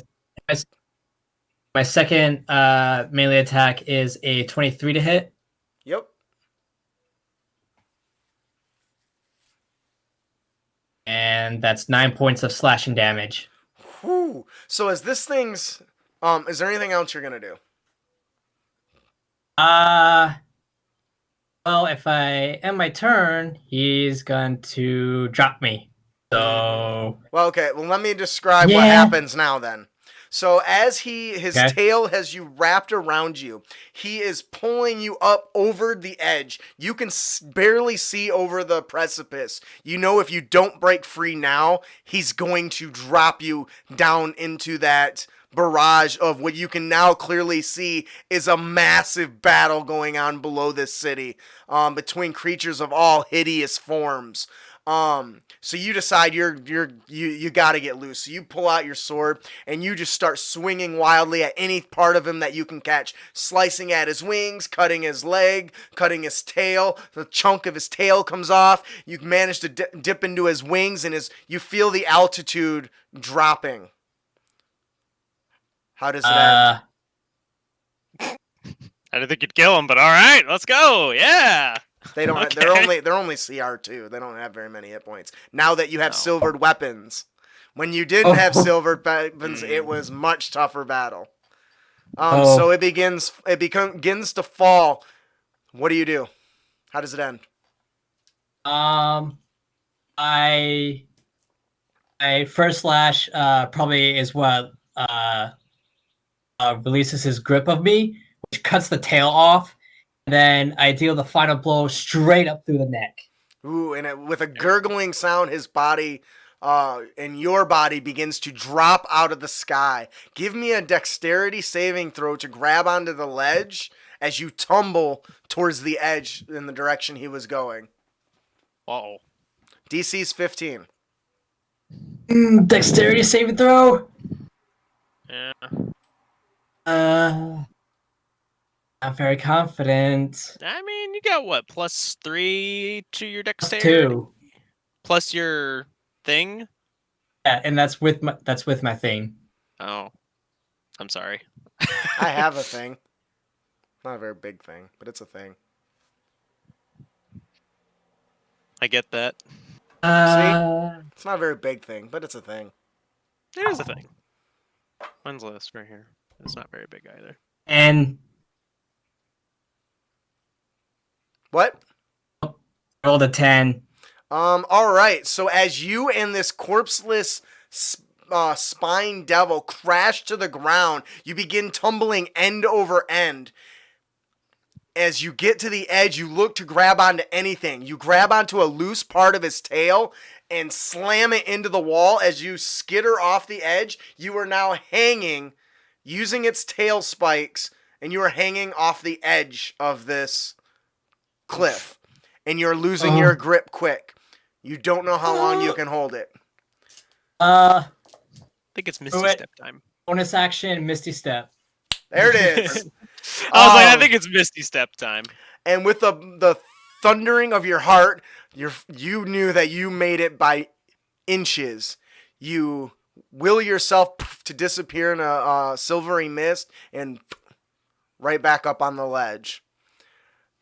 second melee attack is a 23 to hit. Yep. And that's 9 points of slashing damage. Whew. So as this thing's is there anything else you're gonna do? Well, if I end my turn, he's going to drop me. So Well, okay. Well, let me describe what Yeah. happens now then. So as his Okay. tail has you wrapped around you, he is pulling you up over the edge. You can barely see over the precipice. You know if you don't break free now, he's going to drop you down into that barrage of what you can now clearly see is a massive battle going on below this city between creatures of all hideous forms. So you decide you got to get loose. So you pull out your sword and you just start swinging wildly at any part of him that you can catch, slicing at his wings, cutting his leg, cutting his tail. The chunk of his tail comes off. You manage to dip into his wings and you feel the altitude dropping. How does it end? I didn't think you'd kill him, but all right, let's go. Yeah. They don't. Okay. They're only CR2. They don't have very many hit points. Now that you have No. silvered weapons, when you didn't have silvered weapons, it was much tougher battle. So it begins to fall. What do you do? How does it end? I first slash probably is what releases his grip of me, which cuts the tail off. And then I deal the final blow straight up through the neck. Ooh, and with a gurgling sound, his body and your body begins to drop out of the sky. Give me a dexterity saving throw to grab onto the ledge as you tumble towards the edge in the direction he was going. Uh-oh. DC's 15. Dexterity saving throw. Yeah. Not very confident. I mean, you got what? +3 to your Plus dexterity? 2. Plus your thing? Yeah, and that's with my thing. Oh. I'm sorry. I have a thing. Not a very big thing, but it's a thing. I get that. It's not a very big thing, but it's a thing. It is a thing. Mine's list right here. It's not very big either. And What? rolled a 10. All right. So as you and this corpseless spine devil crash to the ground, you begin tumbling end over end. As you get to the edge, you look to grab onto anything. You grab onto a loose part of his tail and slam it into the wall. As you skitter off the edge, you are now hanging using its tail spikes, and you are hanging off the edge of this cliff, and you're losing your grip quick. You don't know how long you can hold it. I think it's Misty Step time. Bonus action, Misty Step. There it is. I was like, I think it's Misty Step time. And with the thundering of your heart, you knew that you made it by inches. You will yourself to disappear in a silvery mist and right back up on the ledge.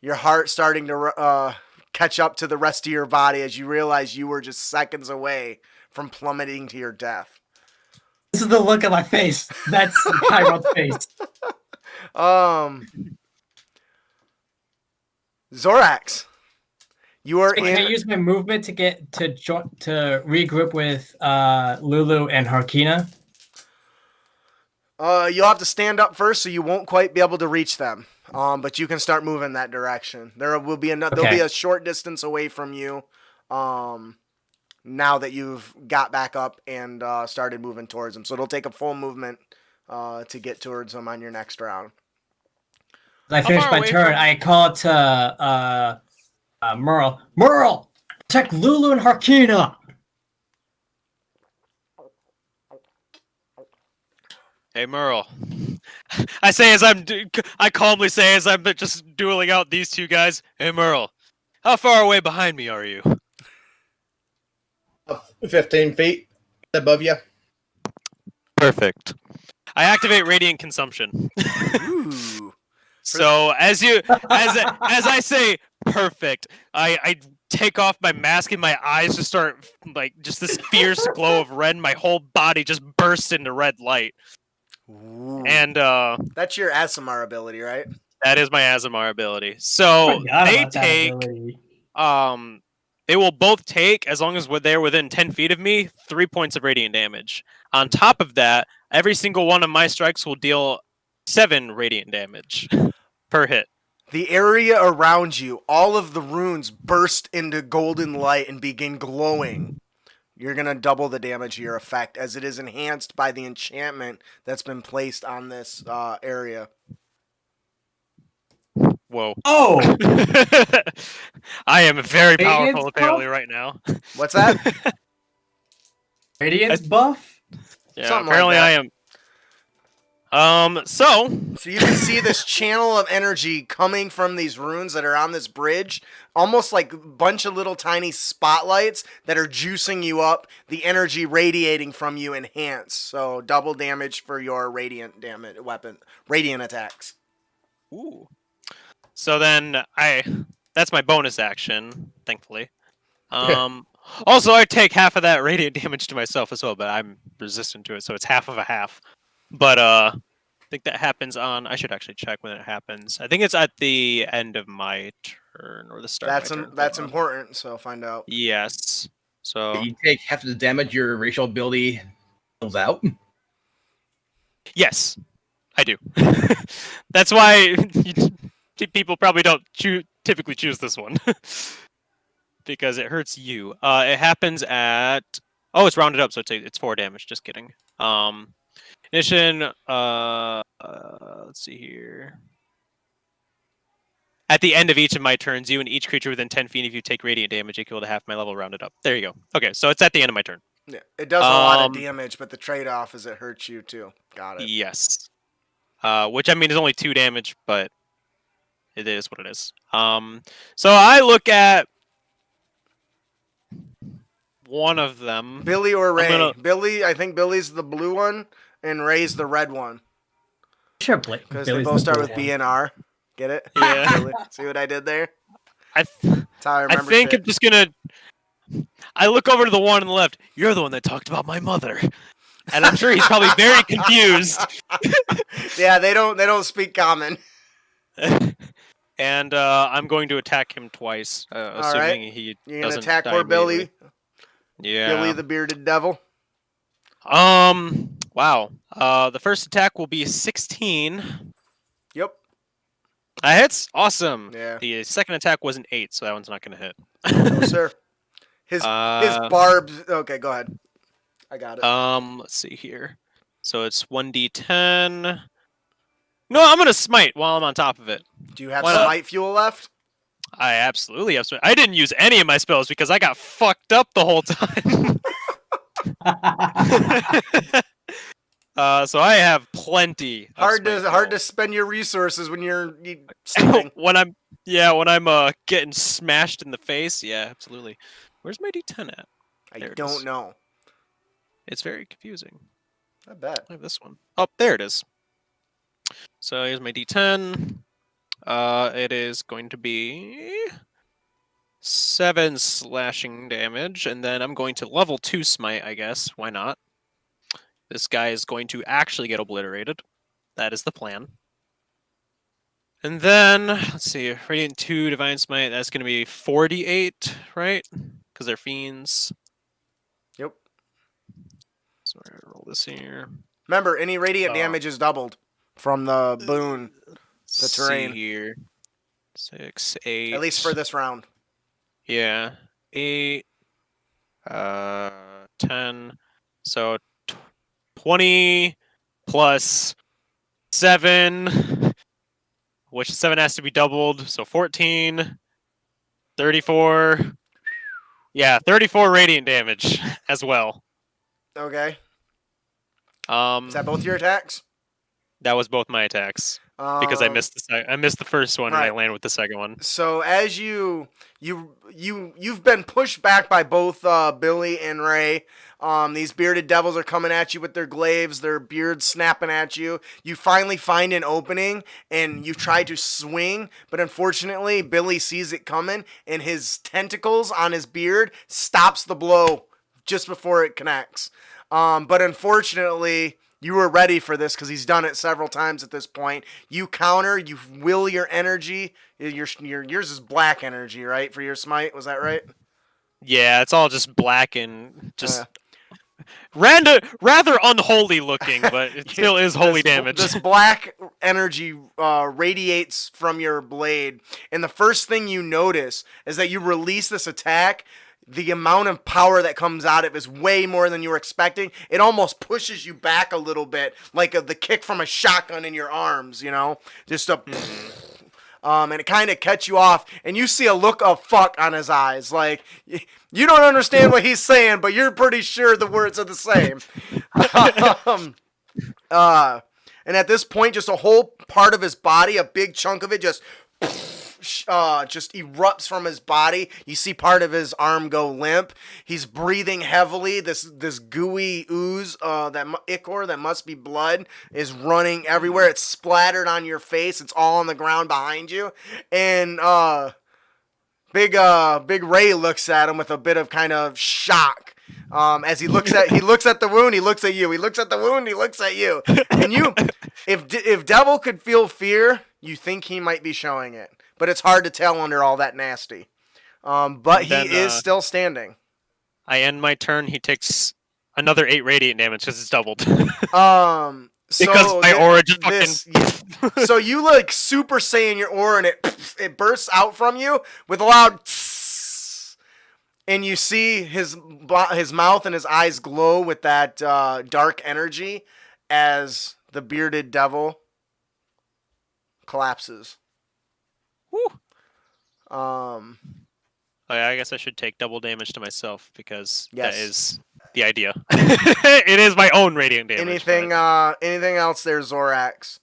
Your heart starting to catch up to the rest of your body as you realize you were just seconds away from plummeting to your death. This is the look on my face. That's Chiron's face. Zorax, you are Can I use my movement to get to regroup with Lulu and Harkina? You'll have to stand up first, so you won't quite be able to reach them. But you can start moving that direction. There will be They'll be a short distance away from you. Now that you've got back up and started moving towards them, so it'll take a full movement to get towards them on your next round. As I finish my turn, I call to Merle. Merle, protect Lulu and Harkina. Hey, Merle. I calmly say as I'm just dueling out these two guys. Hey, Merle, how far away behind me are you? 15 feet above you. Perfect. I activate Radiant Consumption. Ooh. So as I say perfect, I take off my mask and my eyes just start like just this fierce glow of red, and my whole body just bursts into red light. Ooh. And that's your Asimar ability, right? That is my Azamar ability. So they take they will both take, as long as they're within 10 feet of me, 3 points of radiant damage. On top of that, every single one of my strikes will deal 7 radiant damage per hit. The area around you, all of the runes burst into golden light and begin glowing. You're going to double the damage of your effect, as it is enhanced by the enchantment that's been placed on this area. Whoa. Oh! I am very powerful Radiance apparently buff? right now. What's that? Radiance buff? Yeah, Something apparently like I that. am. So you can see this channel of energy coming from these runes that are on this bridge, almost like a bunch of little tiny spotlights that are juicing you up, the energy radiating from you enhanced. So double damage for your radiant attacks. Ooh. So then that's my bonus action, thankfully. Also I take half of that radiant damage to myself as well, but I'm resistant to it, so it's half of a half. But I think that happens I should actually check when it happens. I think it's at the end of my turn or the start of my turn. That's important, so find out. Yes. So You take half of the damage your racial ability kills out. yes, I do. That's why people probably don't typically choose this one. Because it hurts you. It happens at... Oh, it's rounded up, so it's 4 damage. Just kidding. Ignition, let's see here. At the end of each of my turns, you and each creature within 10 feet of you take radiant damage equal to half my level rounded up. There you go. Okay, so it's at the end of my turn. Yeah, it does a lot of damage, but the trade-off is it hurts you too. Got it. Yes. Which, I mean, is only 2 damage, but it is what it is. So I look at one of them. Billy or Ray? Billy, I think Billy's the blue one, and Ray's the red one. Sure, because they both start with B and R. Get it? Yeah. Billy. See what I did there? That's how I remember. I think shit. I'm just gonna. I look over to the one on the left. You're the one that talked about my mother, and I'm sure he's probably very confused. Yeah, they don't speak common. And I'm going to attack him twice, assuming he You're doesn't gonna attack die poor Billy. immediately. Yeah. Billy the bearded devil. Wow. The first attack will be 16. Yep. That hits. Awesome. Yeah. The second attack was an 8, so that one's not going to hit. No, sir. His barbs. Okay, go ahead. I got it. Let's see here. So it's 1d10. No, I'm gonna smite while I'm on top of it. Do you have Why not? smite fuel left? I absolutely have smite. I didn't use any of my spells because I got fucked up the whole time. So I have plenty. Of Hard smite to fuel. spend your resources when you're sleeping. when I'm getting smashed in the face. Yeah, absolutely. Where's my d10 at? I There it don't is. know. It's very confusing. I bet. I have this one. Oh, there it is. So here's my d10. It is going to be 7 slashing damage, and then I'm going to level 2 smite, I guess. Why not? This guy is going to actually get obliterated. That is the plan. And then, let's see, Radiant 2, Divine Smite, that's going to be 48, right? Because they're fiends. Yep. So I'm going to roll this here. Remember, any radiant damage is doubled from the boon. The terrain. See here. 6, 8. At least for this round. Yeah. 8. 10. So 20 plus 7. Which 7 has to be doubled. So 14. 34. Yeah, 34 radiant damage as well. Okay. Is Is that both your attacks? That was both my attacks because I missed the first one and I right. landed with the second one. So as you've been pushed back by both Billy and Ray. These bearded devils are coming at you with their glaives, their beards snapping at you. You finally find an opening and you try to swing, but unfortunately Billy sees it coming and his tentacles on his beard stops the blow just before it connects. But unfortunately, you were ready for this because he's done it several times at this point. You counter, you will your energy. Yours is black energy, right? For your smite, was that right? Yeah, it's all just black and just rather unholy looking, but it still is holy damage. This black energy radiates from your blade, and the first thing you notice is that you release this attack. The amount of power that comes out of it is way more than you were expecting. It almost pushes you back a little bit, like the kick from a shotgun in your arms, you know? Just a... and it kind of cuts you off, and you see a look of fuck on his eyes. Like, you don't understand what he's saying, but you're pretty sure the words are the same. And at this point, just a whole part of his body, a big chunk of it, just erupts from his body. You see part of his arm go limp. He's breathing heavily. This gooey ooze, ichor that must be blood, is running everywhere. It's splattered on your face. It's all on the ground behind you. And Big Ray looks at him with a bit of kind of shock. As he looks at the wound, he looks at you. He looks at the wound, he looks at you. And you, if Devil could feel fear, you think he might be showing it. But it's hard to tell under all that nasty. But he is still standing. I end my turn. He takes another 8 radiant damage because it's doubled. So because my aura just fucking... So you like Super Saiyan your aura and it bursts out from you with a loud and you see his mouth and his eyes glow with that dark energy as the bearded devil collapses. Woo. I guess I should take double damage to myself because yes. that is the idea. It is my own radiant damage. Anything else there, Zorax?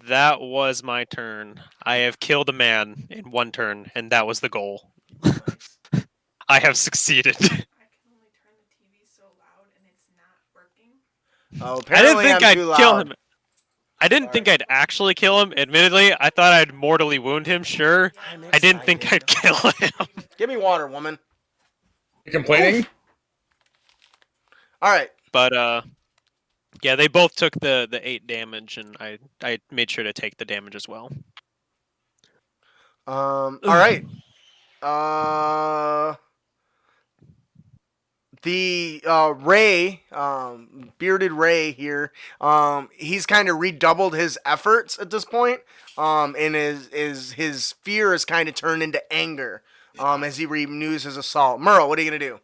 That was my turn. I have killed a man in one turn, and that was the goal. I have succeeded. I can only turn the TV so loud and it's not working. Oh, I didn't apparently think I'm I'd too kill loud. him. I didn't think I'd actually kill him. Admittedly, I thought I'd mortally wound him, sure. I didn't think I'd kill him. Give me water, woman. You complaining? Oof. All right. But, yeah, they both took the 8 damage, and I made sure to take the damage as well. All right. The Ray, bearded Ray here, he's kind of redoubled his efforts at this point, and his fear is kind of turned into anger as he renews his assault. Merle, what are you gonna do?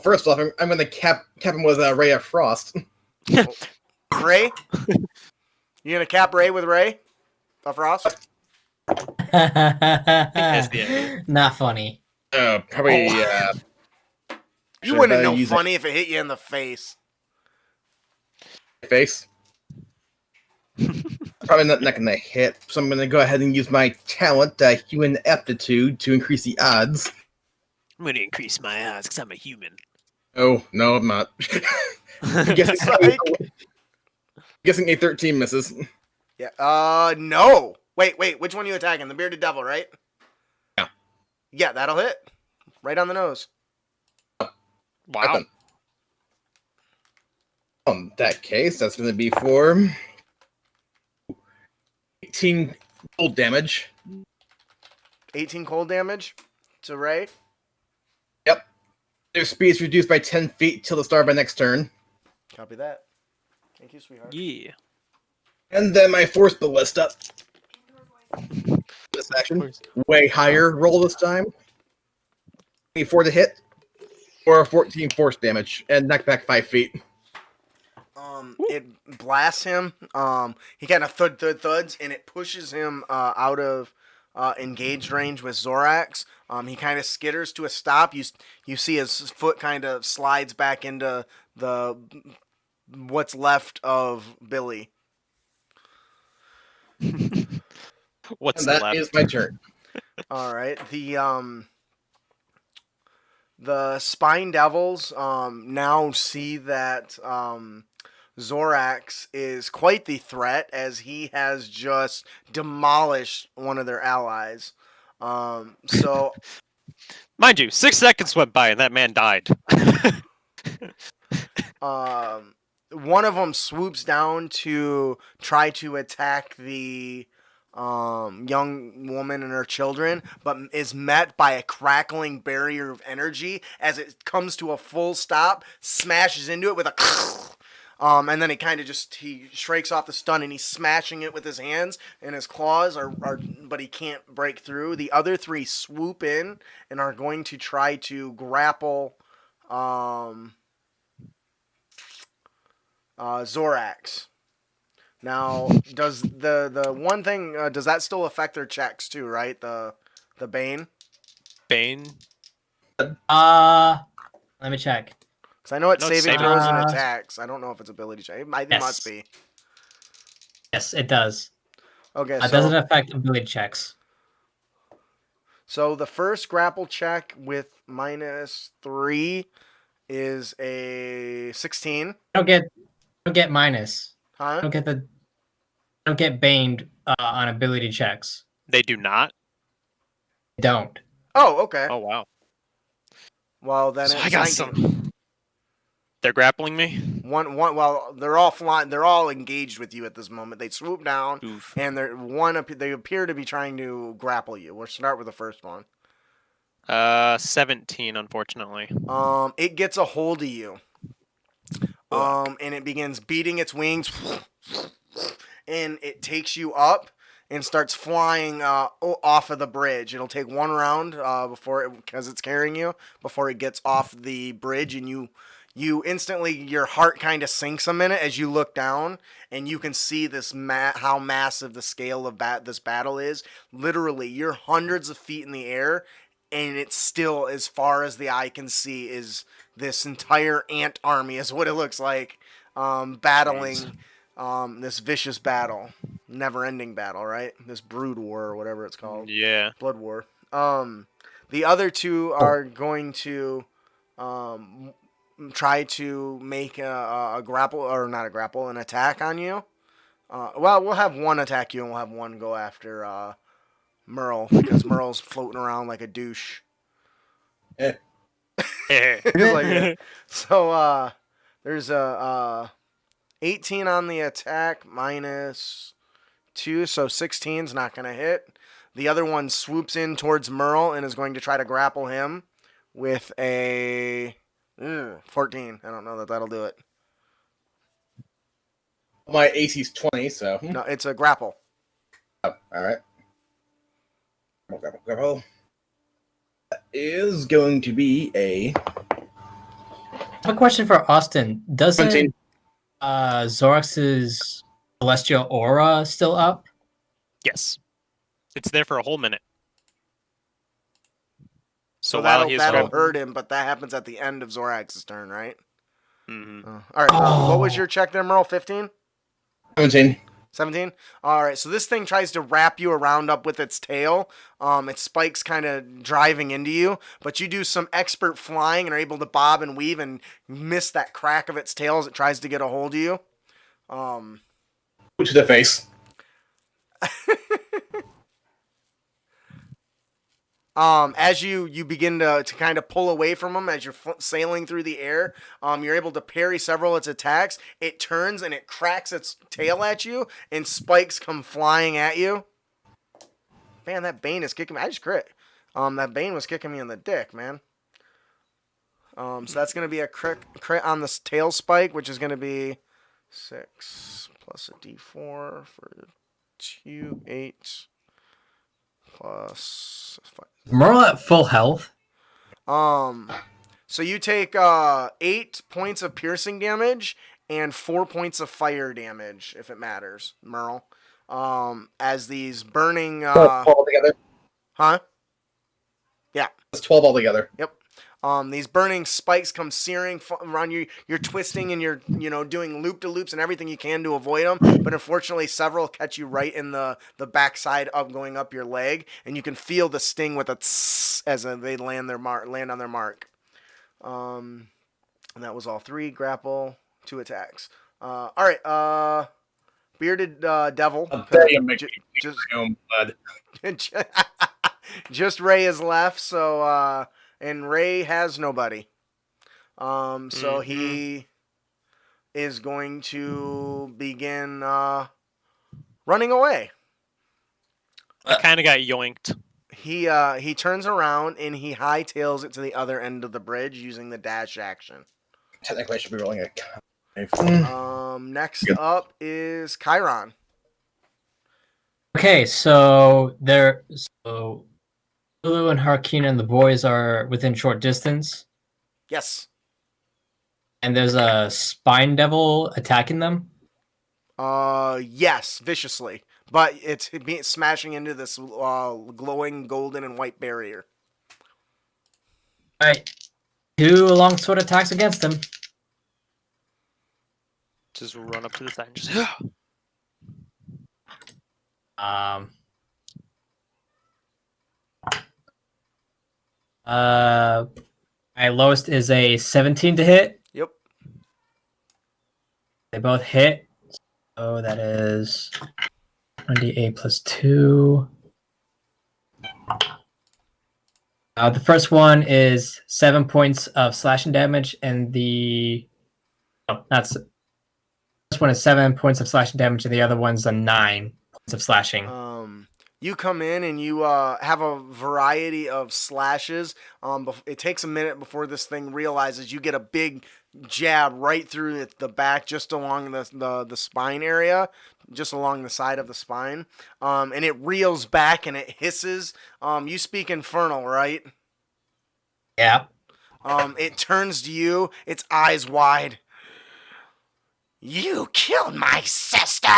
First off, I'm going to cap him with a ray of frost. Ray? You gonna cap Ray with Ray? Of Frost? As the idea. Not funny. Probably. You Should wouldn't I know use funny if it hit you in the face. face. Probably not gonna hit, so I'm gonna go ahead and use my talent, human aptitude, to increase the odds. I'm going to increase my odds because I'm a human. Oh no, I'm not. I'm guessing, Psych. guessing a 13 misses. Yeah. No. Wait. Which one are you attacking? The bearded devil, right? Yeah. Yeah, that'll hit. Right on the nose. Wow. Weapon. In that case, that's gonna be for 18 cold damage. 18 cold damage to Ray. Yep. Their speed is reduced by 10 feet till the start of my next turn. Copy that. Thank you, sweetheart. Yeah. And then my force ballista. This action. Way higher roll this time. 24 to hit. Or 14 force damage. And knock back 5 feet. It blasts him. He kind of thuds, and it pushes him out of engaged range with Zorax. He kind of skitters to a stop. You see his foot kind of slides back into the what's left of Billy. What's And that left? is my turn. All right. The Spine Devils now see that Zorax is quite the threat, as he has just demolished one of their allies. So Mind you, 6 seconds went by and that man died. one of them swoops down to try to attack the young woman and her children, but is met by a crackling barrier of energy as it comes to a full stop, smashes into it with a and then he shakes off the stun, and he's smashing it with his hands, and his claws but he can't break through. The other 3 swoop in and are going to try to grapple Zorax. Now, does the one thing does that still affect their checks too, right? The Bane? Bane? Let me check. Because I know it's No, it's saving saving throws and throws. attacks. I don't know if it's ability check. It Yes. must be. Yes, it does. Okay, It doesn't affect ability checks. so the first grapple check with -3 is a 16. I don't get minus. Huh? I don't get baned on ability checks. They do not? I don't. Oh, okay. Oh, wow. Well, then So it's I got 19. some. They're grappling me? One. Well, they're all flying. They're all engaged with you at this moment. They swoop down, Oof. and they appear to be trying to grapple you. We'll start with the first one. 17, unfortunately. It gets a hold of you. And it begins beating its wings, and it takes you up and starts flying off of the bridge. It'll take one round because it's carrying you, before it gets off the bridge, and you instantly, your heart kind of sinks a minute as you look down, and you can see this how massive the scale of this battle is. Literally, you're hundreds of feet in the air, and it's still, as far as the eye can see, is this entire ant army is what it looks like, battling this vicious battle, never-ending battle, right? This brood war, or whatever it's called. Yeah. Blood war. The other 2 are going to try to make a grapple, or not a grapple, an attack on you. Well, we'll have one attack you, and we'll have one go after Merle, because Merle's floating around like a douche. Just like that. So there's a 18 on the attack, -2, so 16's not going to hit. The other one swoops in towards Merle and is going to try to grapple him with a 14. I don't know that that'll do it. My AC's 20, so. No, it's a grapple. Oh, alright. Grapple. That is going to be a I have a question for Austin. Doesn't 17. Zorax's celestial aura still up? Yes. It's there for a whole minute. So while that'll he's that'll going- hurt him, but that happens at the end of Zorax's turn, right? Mhm. All right. What was Oh. your check there, Merle? 15? 17. 17? All right. So this thing tries to wrap you around up with its tail. Its spikes kind of driving into you, but you do some expert flying and are able to bob and weave and miss that crack of its tail as it tries to get a hold of you. Boot to the face. As you begin to kind of pull away from him as you're sailing through the air, you're able to parry several of its attacks. It turns and it cracks its tail at you, and spikes come flying at you. Man, that Bane is kicking me. I just crit. That Bane was kicking me in the dick, man. So that's going to be a crit on this tail spike, which is going to be 6 plus a d4 for 2, 8 plus 5. Merle at full health. So you take 8 points of piercing damage and 4 points of fire damage, if it matters, Merle. As these burning 12 altogether. huh? Yeah. That's 12 altogether. Yep. These burning spikes come searing around you. You're twisting and you're, doing loop-to-loops and everything you can to avoid them. But unfortunately, several catch you right in the backside of going up your leg, and you can feel the sting with a tss as they land on their mark. And that was all 3 grapple, 2 attacks. All right. Bearded devil. I'll tell you, make Just my own blood. just Ray is left, so and Ray has nobody. So he is going to begin running away. I kind of got yoinked. He turns around and he hightails it to the other end of the bridge using the dash action. Technically, I should be rolling a. Next up is Chiron. Okay, so Lulu and Harkina and the boys are within short distance, Yes. and there's a spine devil attacking them. Yes, viciously, but it's smashing into this glowing golden and white barrier. All right, 2 longsword attacks against him. Just run up to the side and just. My lowest is a 17 to hit. Yep. They both hit. So that is 28 plus 2. The first one is 7 points of slashing damage, and the first one is 7 points of slashing damage, and the other one's a 9 points of slashing. You come in and you have a variety of slashes. It takes a minute before this thing realizes. You get a big jab right through the back, just along the spine area, just along the side of the spine. And it reels back and it hisses. You speak Infernal, right? Yeah. It turns to you, its eyes wide. You killed my sister!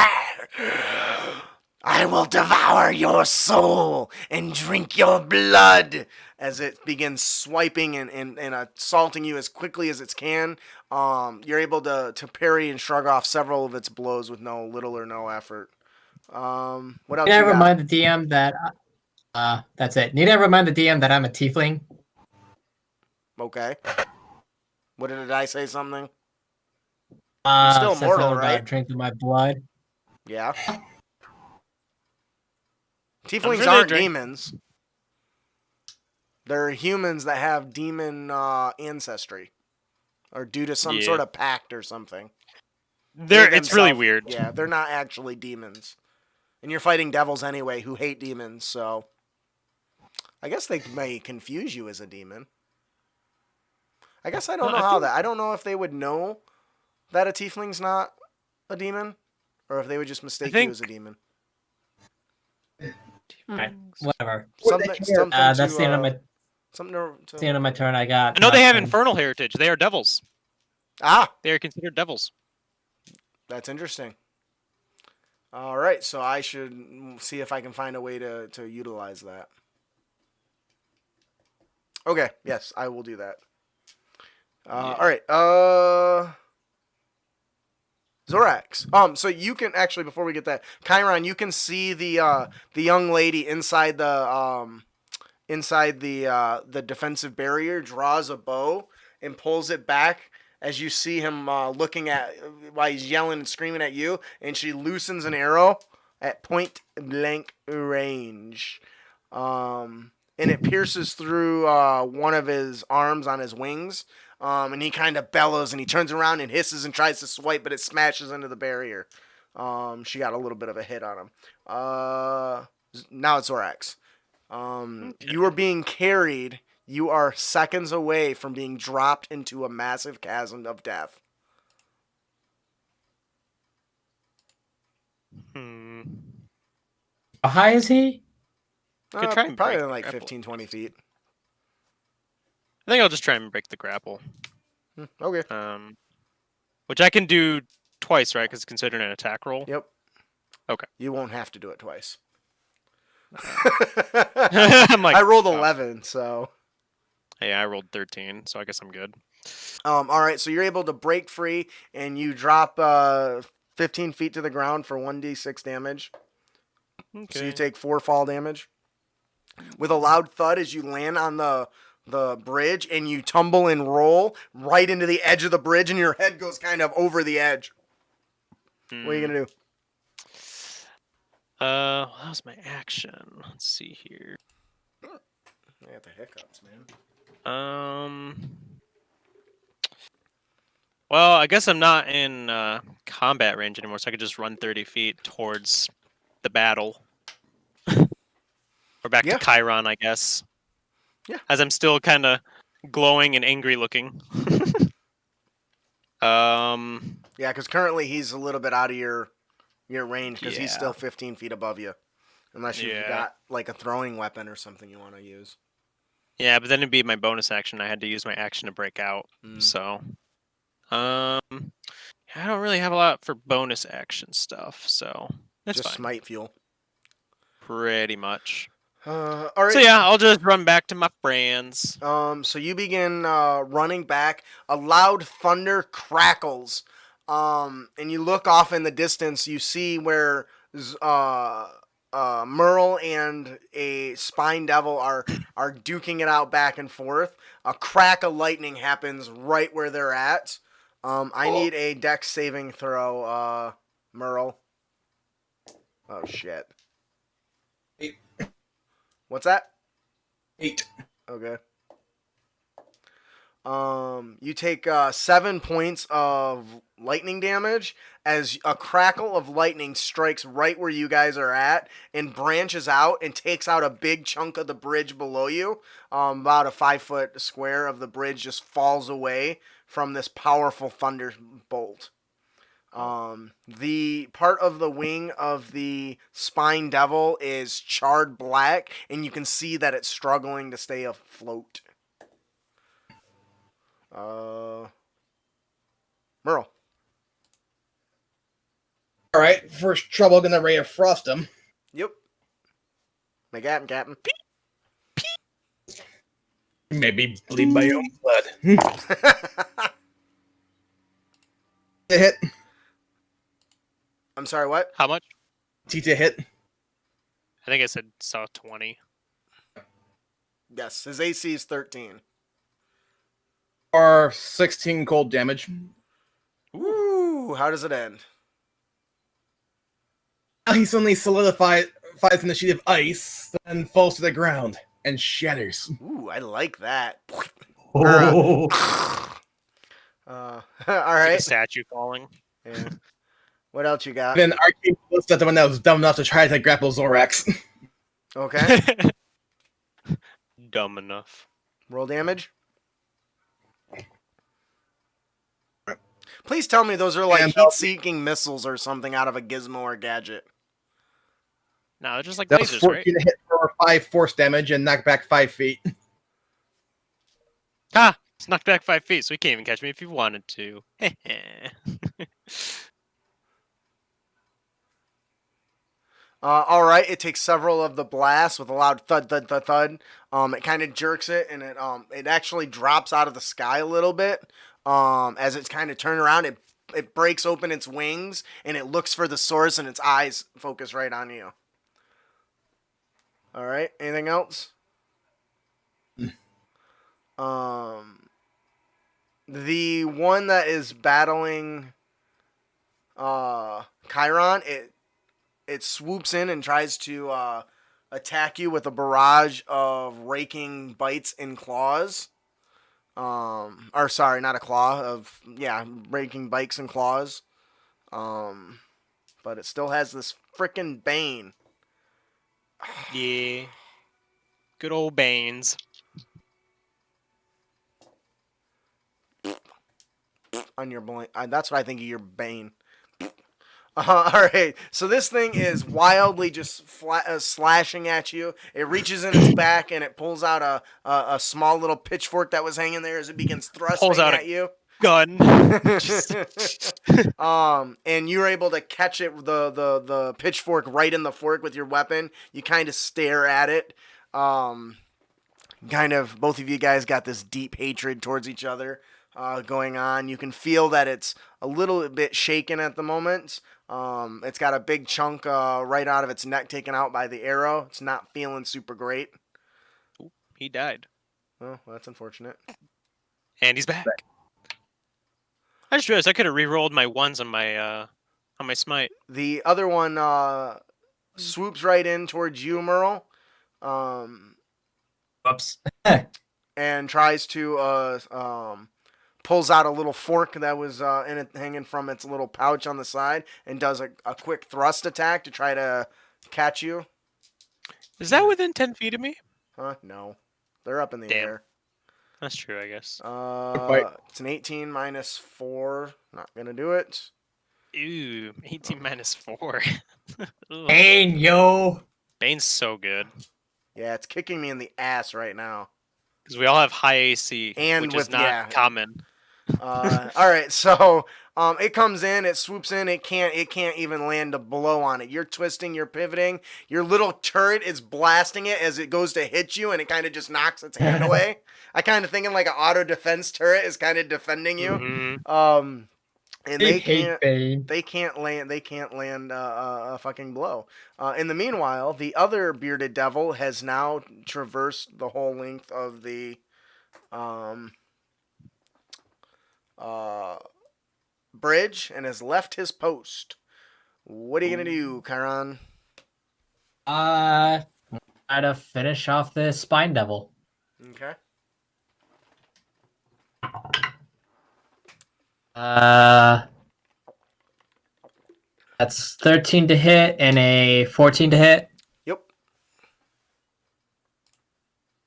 I will devour your soul and drink your blood! As it begins swiping and assaulting you as quickly as it can. You're able to parry and shrug off several of its blows with little or no effort. What else Need I you got? remind the DM that... that's it. Need I remind the DM that I'm a tiefling? Okay. What did I say something? Still still mortal, right? Drinking my blood. Yeah. sure Tieflings they aren't drink. demons. They're humans that have demon ancestry. Or due to some Yeah. sort of pact or something. It's really themselves- weird. Yeah, they're not actually demons. And you're fighting devils anyway who hate demons, so... I guess they may confuse you as a demon. I guess I don't No, know I how think- that... I don't know if they would know that a tiefling's not a demon. Or if they would just mistake you think- as a demon. Right, whatever. Something That's to, the end of my something to... that's the end of my turn. I got. I know they have nothing. infernal heritage. They are devils. Ah! They are considered devils. That's interesting. All right, so I should see if I can find a way to utilize that. Okay, yes, I will do that. Yeah. All right, Zorax. So you can actually, before we get that, Chiron, you can see the young lady inside the defensive barrier, draws a bow and pulls it back as you see him looking at while he's yelling and screaming at you, and she loosens an arrow at point blank range, and it pierces through one of his arms on his wings, and he kind of bellows and he turns around and hisses and tries to swipe, but it smashes into the barrier. She got a little bit of a hit on him. Now it's Zorax. You are being carried. You are seconds away from being dropped into a massive chasm of death. How high is he? Could try and Probably break like the grapple. 15, 20 feet. I think I'll just try and break the grapple. Okay. Which I can do twice, right? Because it's considered an attack roll. Yep. Okay. You won't have to do it twice. I'm like, I rolled oh. 11, so. Hey, I rolled 13, so I guess I'm good. All right, so you're able to break free, and you drop 15 feet to the ground for 1d6 damage. Okay. So you take 4 fall damage. With a loud thud as you land on the bridge, and you tumble and roll right into the edge of the bridge, and your head goes kind of over the edge. What are you going to do? That was my action. Let's see here. I got the hiccups, man. Well, I guess I'm not in combat range anymore, so I could just run 30 feet towards the battle. Or back Yeah. to Chiron, I guess. Yeah. As I'm still kind of glowing and angry looking. Yeah, because currently he's a little bit out of your range because he's Yeah. still 15 feet above you. Unless you've Yeah. got like a throwing weapon or something you want to use. Yeah, but then it'd be my bonus action. I had to use my action to break out. So, I don't really have a lot for bonus action stuff, so that's Just fine. smite fuel. Pretty much. All right. So yeah, I'll just run back to my friends. So you begin running back. A loud thunder crackles, and you look off in the distance. You see where Merle and a spine devil are duking it out back and forth. A crack of lightning happens right where they're at. I need a dex saving throw, Merle. Oh shit. 8. What's that? 8. Okay. You take 7 points of lightning damage as a crackle of lightning strikes right where you guys are at and branches out and takes out a big chunk of the bridge below you. About a 5-foot square of the bridge just falls away from this powerful thunderbolt. The part of the wing of the spine devil is charred black, and you can see that it's struggling to stay afloat. Merle. Alright, first trouble, gonna ray of frost him. Yep. Make happen, Captain. Maybe bleed my own blood. A hit. I'm sorry, what? How much? Tita hit. I think I saw 20. Yes, his AC is 13. Or 16 cold damage. Ooh, how does it end? Now he suddenly fights in the sheet of ice, then falls to the ground and shatters. Ooh, I like that. Oh. All It's like a right. statue falling. Yeah. What else you got? Then Arcane looks at the one that was dumb enough to try to grapple Zorax. Okay. Dumb enough. Roll damage. Please tell me those are like And heat-seeking missiles or something out of a gizmo or gadget. No, they're just like That was lasers, 14 right? to hit for 5 force damage and knock back 5 feet. Ha! It's knocked back 5 feet, so he can't even catch me if he wanted to. All right, it takes several of the blasts with a loud thud, thud, thud, thud. It kind of jerks it, and it actually drops out of the sky a little bit. As it's kind of turned around, it breaks open its wings, and it looks for the source, and its eyes focus right on you. All right, anything else? The one that is battling Chiron, it swoops in and tries to attack you with a barrage of raking bites and claws. Or sorry, not a claw of raking bites and claws. But it still has this frickin' bane Yeah. Good old Banes. on your blank. That's what I think of your bane. All right, so this thing is wildly just slashing at you. It reaches in its back and it pulls out a small little pitchfork that was hanging there as it begins thrusting Pulls out at you. Gun. And you're able to catch it the pitchfork right in the fork with your weapon. You kind of stare at it. Kind of both of you guys got this deep hatred towards each other going on. You can feel that it's a little bit shaken at the moment. It's got a big chunk right out of its neck taken out by the arrow. It's not feeling super great. He died. Oh, well, that's unfortunate. And he's back. I just realized I could have re-rolled my ones on my smite. The other one swoops right in towards you, Merle. Whoops. And tries to pulls out a little fork that was in it, hanging from its little pouch on the side, and does a quick thrust attack to try to catch you. Is that within 10 feet of me? No, they're up in the Damn. air. That's true, I guess. It's an 18 minus 4. Not gonna do it. Ooh, 18 minus 4. Ugh. Bane, yo. Bane's so good. Yeah, it's kicking me in the ass right now. Because we all have high AC, And which with is not common. All right, so it comes in, it swoops in, it can't even land a blow on it. You're twisting, you're pivoting, your little turret is blasting it as it goes to hit you, and it kind of just knocks its hand away. I kind of thinking like an auto defense turret is kind of defending you. Mhm. And They hate Bane. they can't land a fucking blow. In the meanwhile, the other bearded devil has now traversed the whole length of the bridge and has left his post. What are you gonna do, Chiron? Try to finish off this Spine Devil. Okay. That's 13 to hit and a 14 to hit. Yep.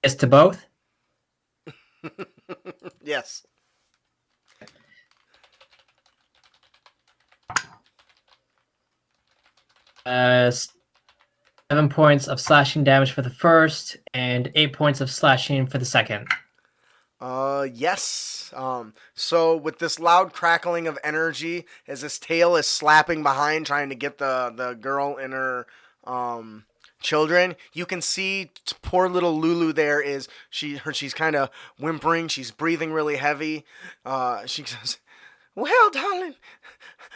Yes to both. Yes. Uh, 7 points of slashing damage for the first, and 8 points of slashing for the second. Yes. So with this loud crackling of energy, as his tail is slapping behind, trying to get the girl and her children, you can see poor little Lulu there is she's kind of whimpering. She's breathing really heavy. She says, "Well, darling,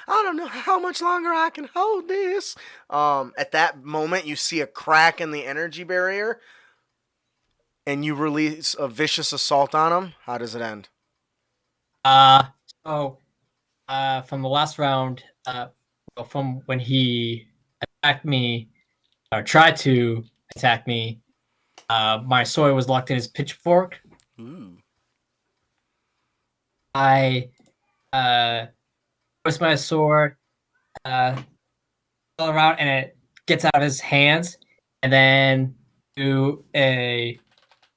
I don't know how much longer I can hold this." At that moment, you see a crack in the energy barrier, and you release a vicious assault on him. How does it end? From the last round, from when he attacked me, or tried to attack me, my sword was locked in his pitchfork. Ooh. I twist my sword all around, and it gets out of his hands, and then do a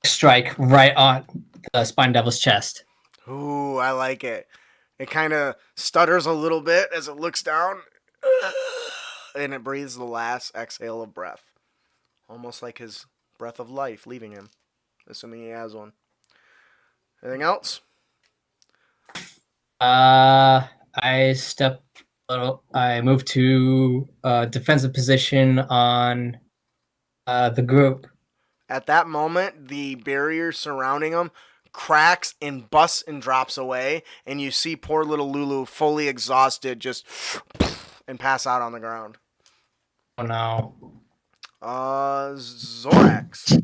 strike right on the Spine Devil's chest. Ooh, I like it. It kind of stutters a little bit as it looks down, and it breathes the last exhale of breath. Almost like his breath of life leaving him, assuming he has one. Anything else? I step I move to defensive position on the group. At that moment, the barrier surrounding them cracks and busts and drops away, and you see poor little Lulu fully exhausted just and pass out on the ground. Oh no. Zorax.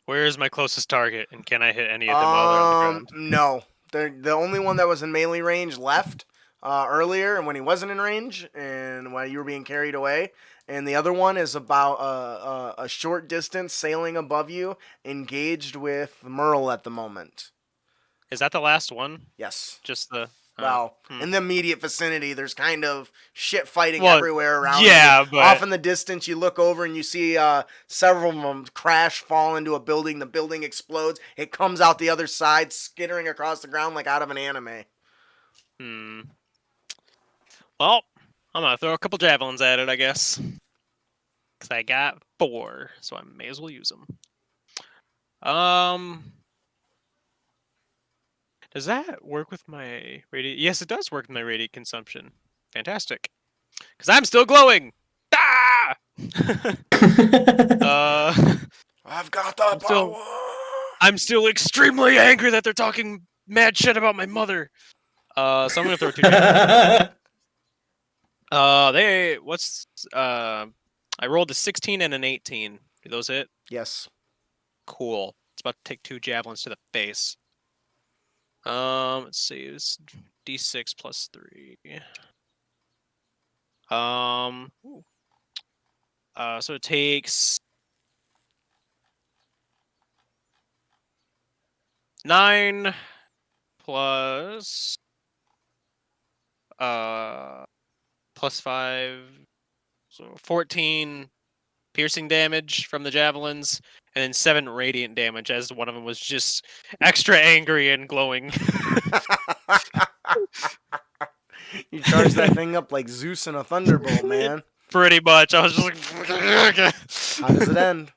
Where is my closest target, and can I hit any of them while they're on the ground? No. The only one that was in melee range left earlier, and when he wasn't in range, and while you were being carried away. And the other one is about a short distance sailing above you, engaged with Merle at the moment. Is that the last one? Yes. Just the... Well, in the immediate vicinity, there's kind of shit fighting Well, everywhere around yeah, you. but- Off in the distance, you look over and you see several of them crash, fall into a building. The building explodes. It comes out the other side, skittering across the ground like out of an anime. Well, I'm going to throw a couple javelins at it, I guess. Because I got 4, so I may as well use them. Does that work with my radiant? Yes, it does work with my radiant consumption. Fantastic. Because I'm still glowing! Ah! I've got the power. I'm still extremely angry that they're talking mad shit about my mother. So I'm going to throw 2 javelins. I rolled a 16 and an 18. Do those hit? Yes. Cool. It's about to take 2 javelins to the face. Let's see. It's D6 plus 3. So it takes 9 plus plus 5, so 14 piercing damage from the javelins, and then 7 radiant damage, as one of them was just extra angry and glowing. You charge that thing up like Zeus in a thunderbolt, man. Pretty much. I was just like, How does it end?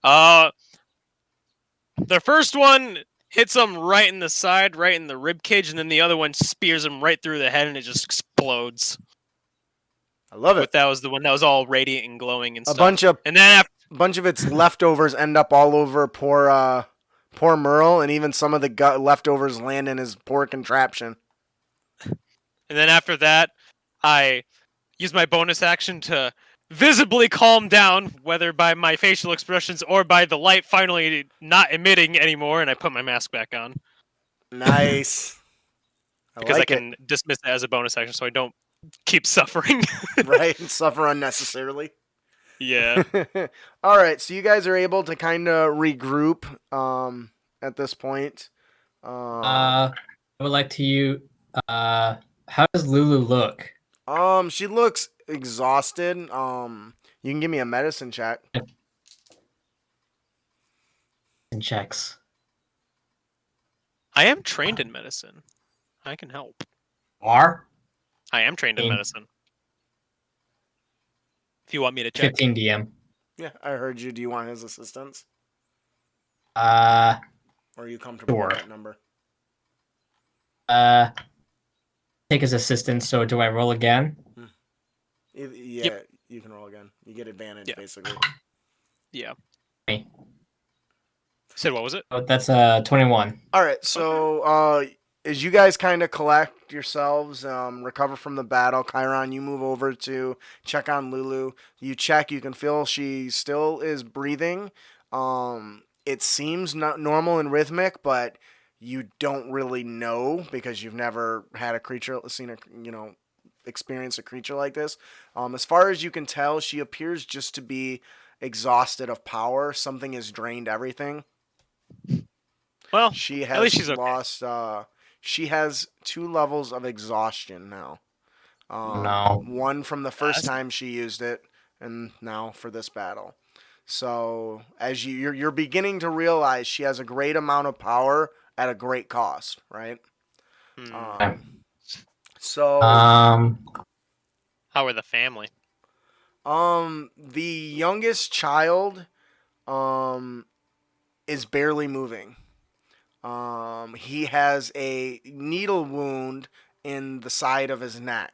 The first one hits him right in the side, right in the rib cage, and then the other one spears him right through the head, and it just explodes. I love it. But that was the one that was all radiant and glowing and A stuff. bunch of its leftovers end up all over poor Merle, and even some of the leftovers land in his poor contraption. And then after that, I use my bonus action to visibly calm down, whether by my facial expressions or by the light finally not emitting anymore, and I put my mask back on. Nice. Because I can dismiss it as a bonus action, so I don't keep suffering. Right, and suffer unnecessarily. Yeah. All right, so you guys are able to kind of regroup at this point. I would like to how does Lulu look? She looks exhausted. You can give me a medicine check. And checks. I am trained in medicine. I can help. Are? I am trained in medicine. If you want me to check. 15 DM. Yeah, I heard you. Do you want his assistance? Or are you comfortable with Sure. that number? Take his assistance, so do I roll again? Yeah, Yep. You can roll again. You get advantage, basically. Yeah. Okay. Said what was it? Oh, that's 21. All right, so as you guys kind of collect yourselves, recover from the battle, Chiron, you move over to check on Lulu. You check, you can feel she still is breathing. It seems not normal and rhythmic, but you don't really know because you've never had a creature, experienced a creature like this. As far as you can tell, she appears just to be exhausted of power. Something has drained everything. Well, She has at least she's okay. lost. She has 2 levels of exhaustion now. No. One from the first time she used it, and now for this battle. So as you're beginning to realize she has a great amount of power at a great cost, right? So How are the family? the youngest child is barely moving. He has a needle wound in the side of his neck.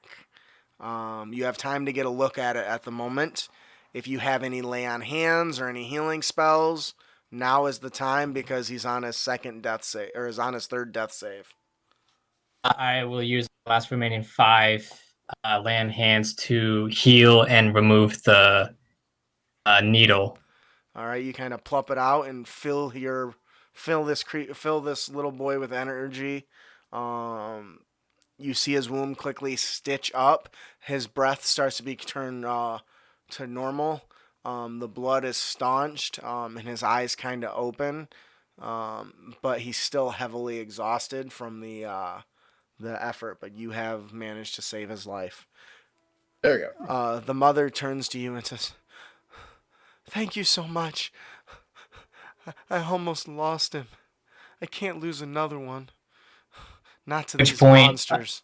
You have time to get a look at it at the moment. If you have any lay on hands or any healing spells, now is the time because he's on his second death save, or is on his third death save. I will use the last remaining 5 land hands to heal and remove the needle. All right, you kind of plop it out and fill this little boy with energy. You see his wound quickly stitch up. His breath starts to be turned to normal. The blood is staunched, and his eyes kind of open. But he's still heavily exhausted from the effort. But you have managed to save his life. There we go. The mother turns to you and says, "Thank you so much. I almost lost him. I can't lose another one. Not to these monsters."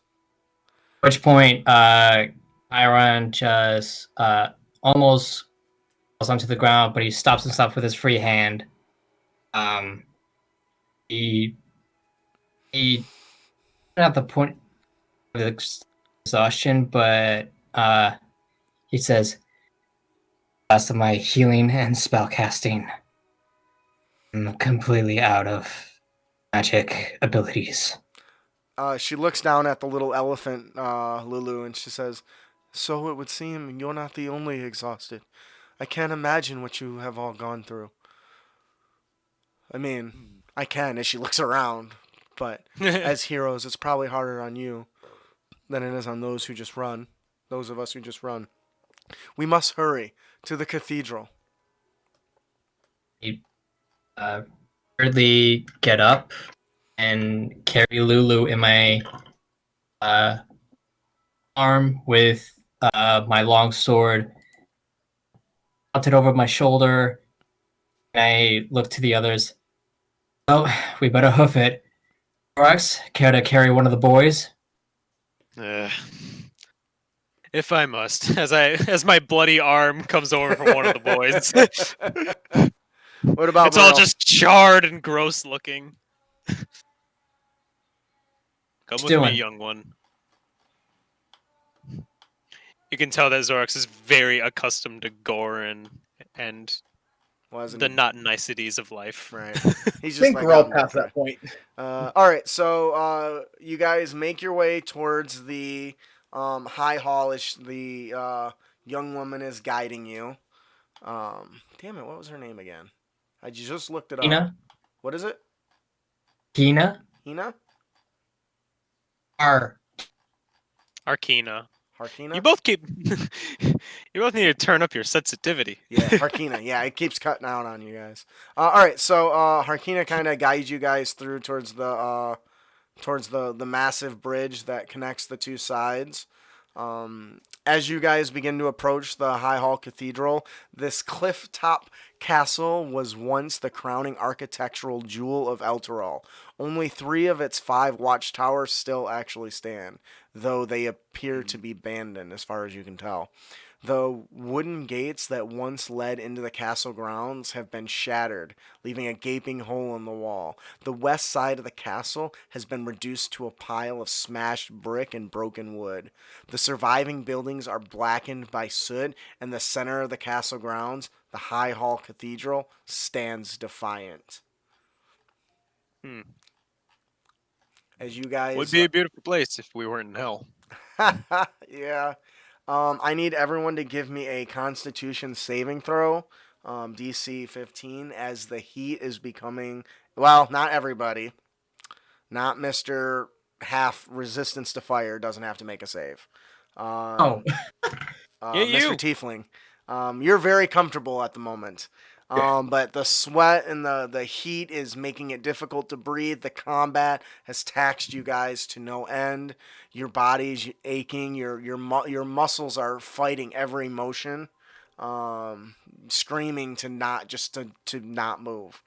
At which point, Chiron just almost falls onto the ground, but he stops himself with his free hand. He at the point of exhaustion, but he says, "Last of my healing and spellcasting. I'm completely out of magic abilities." She looks down at the little elephant, Lulu, and she says, "So it would seem you're not the only exhausted. I can't imagine what you have all gone through." I mean, I can as she looks around, but as heroes, it's probably harder on you than it is on those who just run. Those of us who just run. We must hurry to the cathedral. You hurriedly get up and carry Lulu in my arm with my long sword mounted over my shoulder. And I look to the others. "Well, we better hoof it. Rex, care to carry one of the boys?" If I must, as my bloody arm comes over for one of the boys. What about It's all Merle? just charred and gross looking. Come with me, young one. You can tell that Zorax is very accustomed to gore and Wasn't the he? not niceties of life. Right. He's I just think like, we're all "I'm past not that point. All right, so you guys make your way towards the high hall. The young woman is guiding you. Damn it, what was her name again? I just looked it up. Hina? What is it? Hina? Hina? Arcana. Harkina? You both keep. You both need to turn up your sensitivity. Yeah, Harkina. Yeah, it keeps cutting out on you guys. All right, so Harkina kind of guides you guys through towards the massive bridge that connects the two sides. As you guys begin to approach the High Hall Cathedral, this cliff-top castle was once the crowning architectural jewel of Elturol. Only 3 of its 5 watchtowers still actually stand, though they appear to be abandoned as far as you can tell. The wooden gates that once led into the castle grounds have been shattered, leaving a gaping hole in the wall. The west side of the castle has been reduced to a pile of smashed brick and broken wood. The surviving buildings are blackened by soot, and the center of the castle grounds, the High Hall Cathedral, stands defiant. As you guys... Would be a beautiful place if we weren't in hell. Yeah. I need everyone to give me a Constitution saving throw, DC 15, as the heat is becoming... Well, not everybody. Not Mr. Half Resistance to Fire doesn't have to make a save. Oh. Yeah, Mr. you. Tiefling. You're very comfortable at the moment. But the sweat and the heat is making it difficult to breathe. The combat has taxed you guys to no end. Your body's aching. Your muscles are fighting every motion, screaming to not move.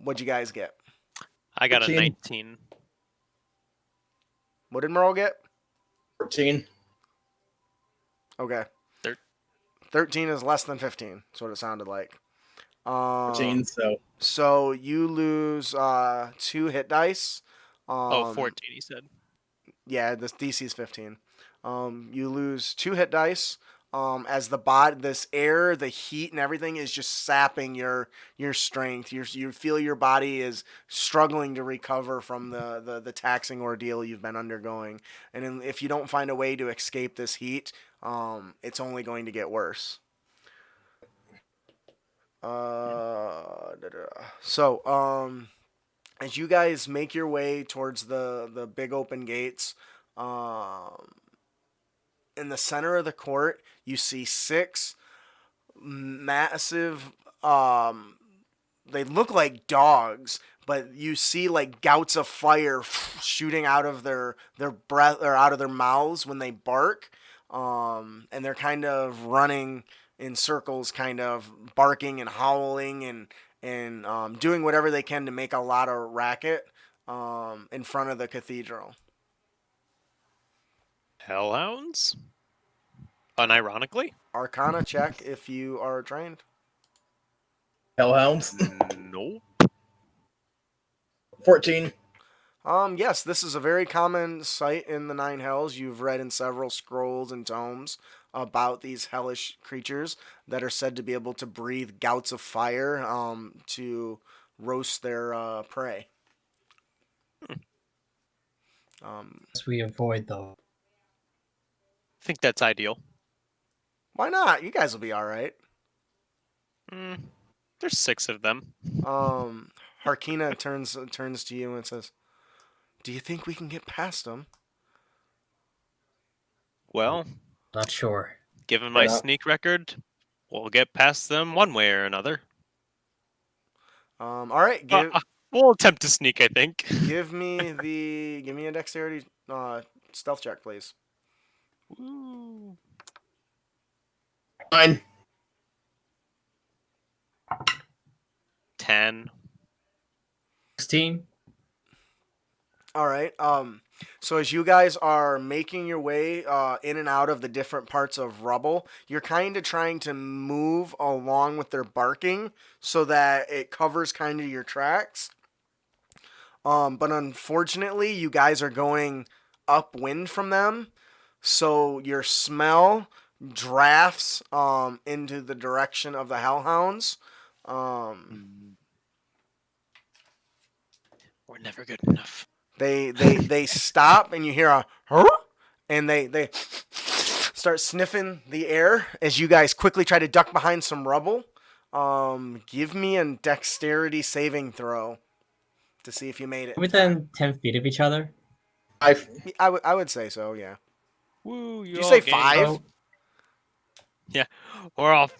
What'd you guys get? I got a 14. 19. What did Merle get? 14. Okay. 13 is less than 15. That's what it sounded like. 14, so... So you lose 2 hit dice. 14, he said. Yeah, this DC is 15. You lose 2 hit dice. As the body, this air, the heat, and everything is just sapping your strength. You feel your body is struggling to recover from the taxing ordeal you've been undergoing. And if you don't find a way to escape this heat, it's only going to get worse. So, as you guys make your way towards the big open gates, in the center of the court, you see 6 massive. They look like dogs, but you see like gouts of fire shooting out of their breath or out of their mouths when they bark, and they're kind of running in circles, kind of barking and howling and doing whatever they can to make a lot of racket in front of the cathedral. Hellhounds? Unironically? Arcana check if you are trained. Hellhounds. Nope. 14. Yes, this is a very common sight in the Nine Hells. You've read in several scrolls and tomes about these hellish creatures that are said to be able to breathe gouts of fire to roast their prey. As we avoid though. I think that's ideal. Why not? You guys will be all right. There's 6 of them. Harkina turns to you and says, "Do you think we can get past them?" Well, Not sure. given my Yeah. sneak record, we'll get past them one way or another. All right, We'll attempt to sneak, I think. give me a dexterity stealth check, please. Ooh. 9. 10. 16. All right. So as you guys are making your way in and out of the different parts of rubble, you're kind of trying to move along with their barking so that it covers kind of your tracks. But unfortunately, you guys are going upwind from them, so your smell drafts into the direction of the hellhounds. We're never good enough. They stop and you hear a huh? And they start sniffing the air as you guys quickly try to duck behind some rubble. Give me a dexterity saving throw to see if you made it. Within 10 feet of each other. 5. I would say so, yeah. Woo, Did you say 5? So, Yeah, we're off.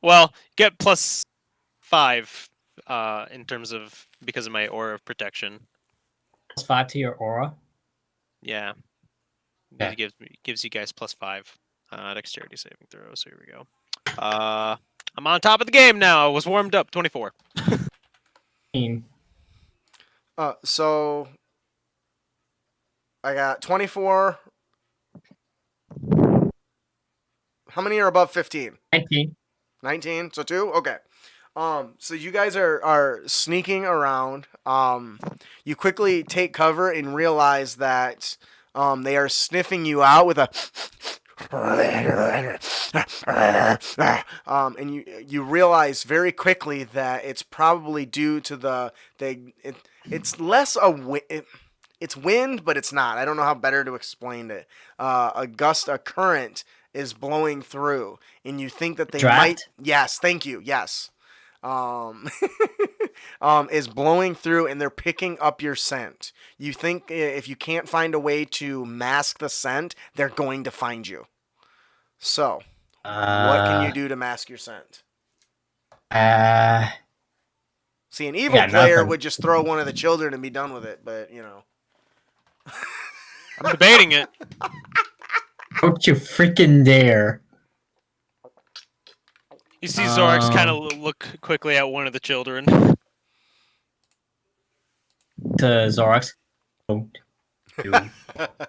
Well, get +5 in terms of because of my aura of protection. +5 to your aura. Yeah, Okay. it gives you guys +5 dexterity saving throw. So here we go. I'm on top of the game now. I was warmed up. 24. 15. So I got 24. How many are above 15? 19. 19, so 2? Okay. So you guys are sneaking around. You quickly take cover and realize that they are sniffing you out with a and you realize very quickly that it's probably due to it's less it's wind, but it's not. I don't know how better to explain it. A current is blowing through, and you think that they Draft? might. Yes, thank you. Yes, is blowing through, and they're picking up your scent. You think if you can't find a way to mask the scent, they're going to find you. So, what can you do to mask your scent? See, an evil got player nothing. would just throw one of the children and be done with it, but you know. I'm debating it. Don't you freaking dare. You see Zorax kind of look quickly at one of the children. To Zorax. Don't you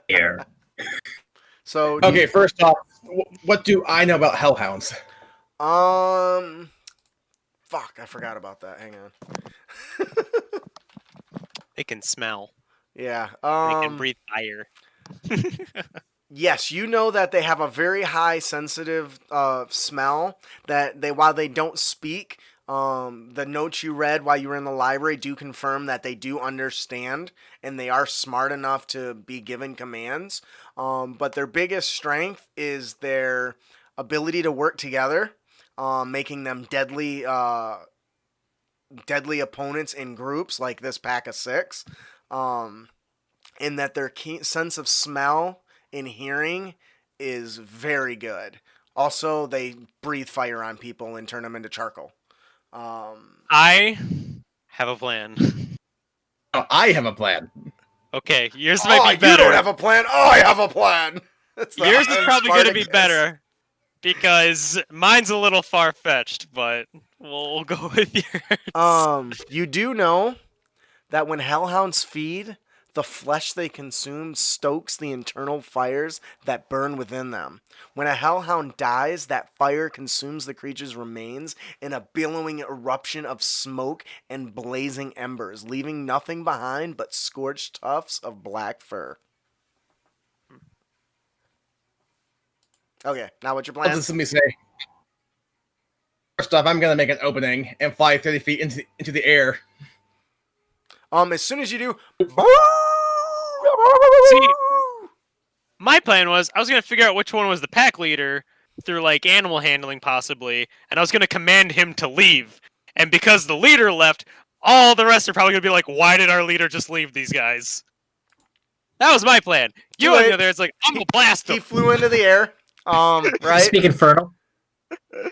dare. So, Okay, first off, what do I know about hellhounds? fuck, I forgot about that. Hang on. They can smell. Yeah. They can breathe fire. Yes, you know that they have a very high sensitive smell that while they don't speak, the notes you read while you were in the library do confirm that they do understand and they are smart enough to be given commands. But their biggest strength is their ability to work together, making them deadly opponents in groups like this pack of six. In that their keen sense of smell and hearing is very good. Also, they breathe fire on people and turn them into charcoal. I have a plan. Oh, I have a plan. Okay, yours Oh, might be better. you don't have a plan. I have a plan. Yours is probably going to be better because mine's a little far fetched, but we'll go with yours. You do know that when hellhounds feed, the flesh they consume stokes the internal fires that burn within them. When a hellhound dies, that fire consumes the creature's remains in a billowing eruption of smoke and blazing embers, leaving nothing behind but scorched tufts of black fur. Okay, now what's your What plan? does me say? First off, I'm gonna make an opening and fly 30 feet into the air. As soon as you do, See, my plan was I was going to figure out which one was the pack leader through like animal handling possibly, and I was going to command him to leave. And because the leader left, all the rest are probably going to be like, why did our leader just leave these guys? That was my plan. You Too on late. the other, it's like, I'm going to blast he them. flew into the air. Right? Speak Infernal. You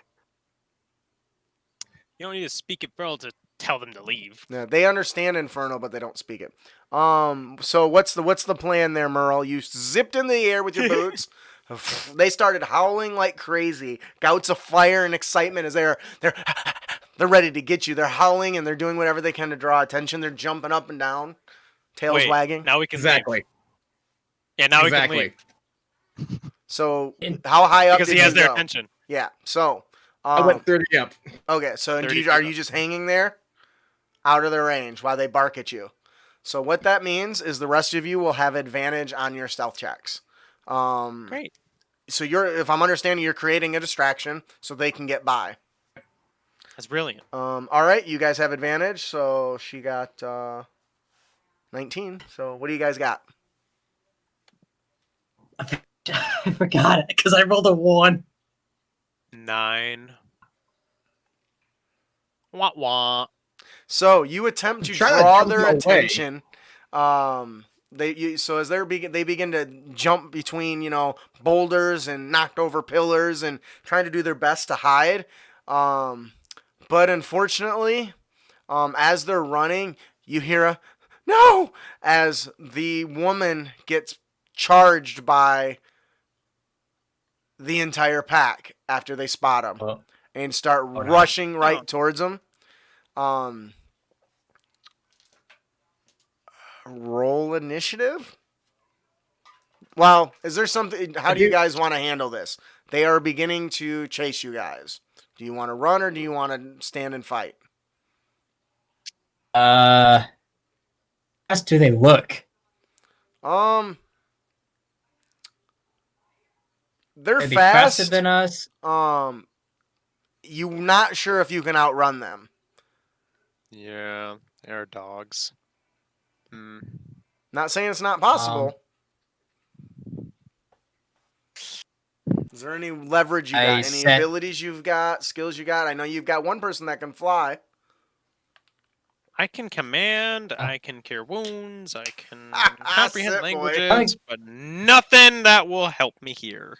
don't need to speak Infernal to tell them to leave. Yeah, they understand Infernal, but they don't speak it. So what's the plan there, Merle? You zipped in the air with your boots. They started howling like crazy. Gouts of fire and excitement as they're ready to get you. They're howling and they're doing whatever they can to draw attention. They're jumping up and down, tails Wait, wagging. Now we can Exactly. leave. Yeah, now Exactly. we can leave. So how high up Because did he has you their go? attention. Yeah. So I went 30 up. okay. So 30 feet are up. you just hanging there, out of their range while they bark at you? So what that means is the rest of you will have advantage on your stealth checks. Great. So if I'm understanding, you're creating a distraction so they can get by. That's brilliant. All right, you guys have advantage. So she got 19. So what do you guys got? I forgot it because I rolled a 1. 9. Wah wah. So you attempt to Try to draw jump their away. attention. As they begin to jump between boulders and knocked over pillars and trying to do their best to hide. But unfortunately, as they're running, you hear a no as the woman gets charged by the entire pack after they spot him Oh. and start no. rushing right Oh. towards him. Roll initiative. Well, is there something? How do you guys want to handle this? They are beginning to chase you guys. Do you want to run or do you want to stand and fight? How fast do they look? They're Are they faster fast. than us? You're not sure if you can outrun them. Yeah, they're dogs. Hmm. Not saying it's not possible. Is there any leverage you got? Any abilities you've got? Skills you got? I know you've got one person that can fly. I can command, I can cure wounds, I can Sit, comprehend boy. languages, but nothing that will help me here.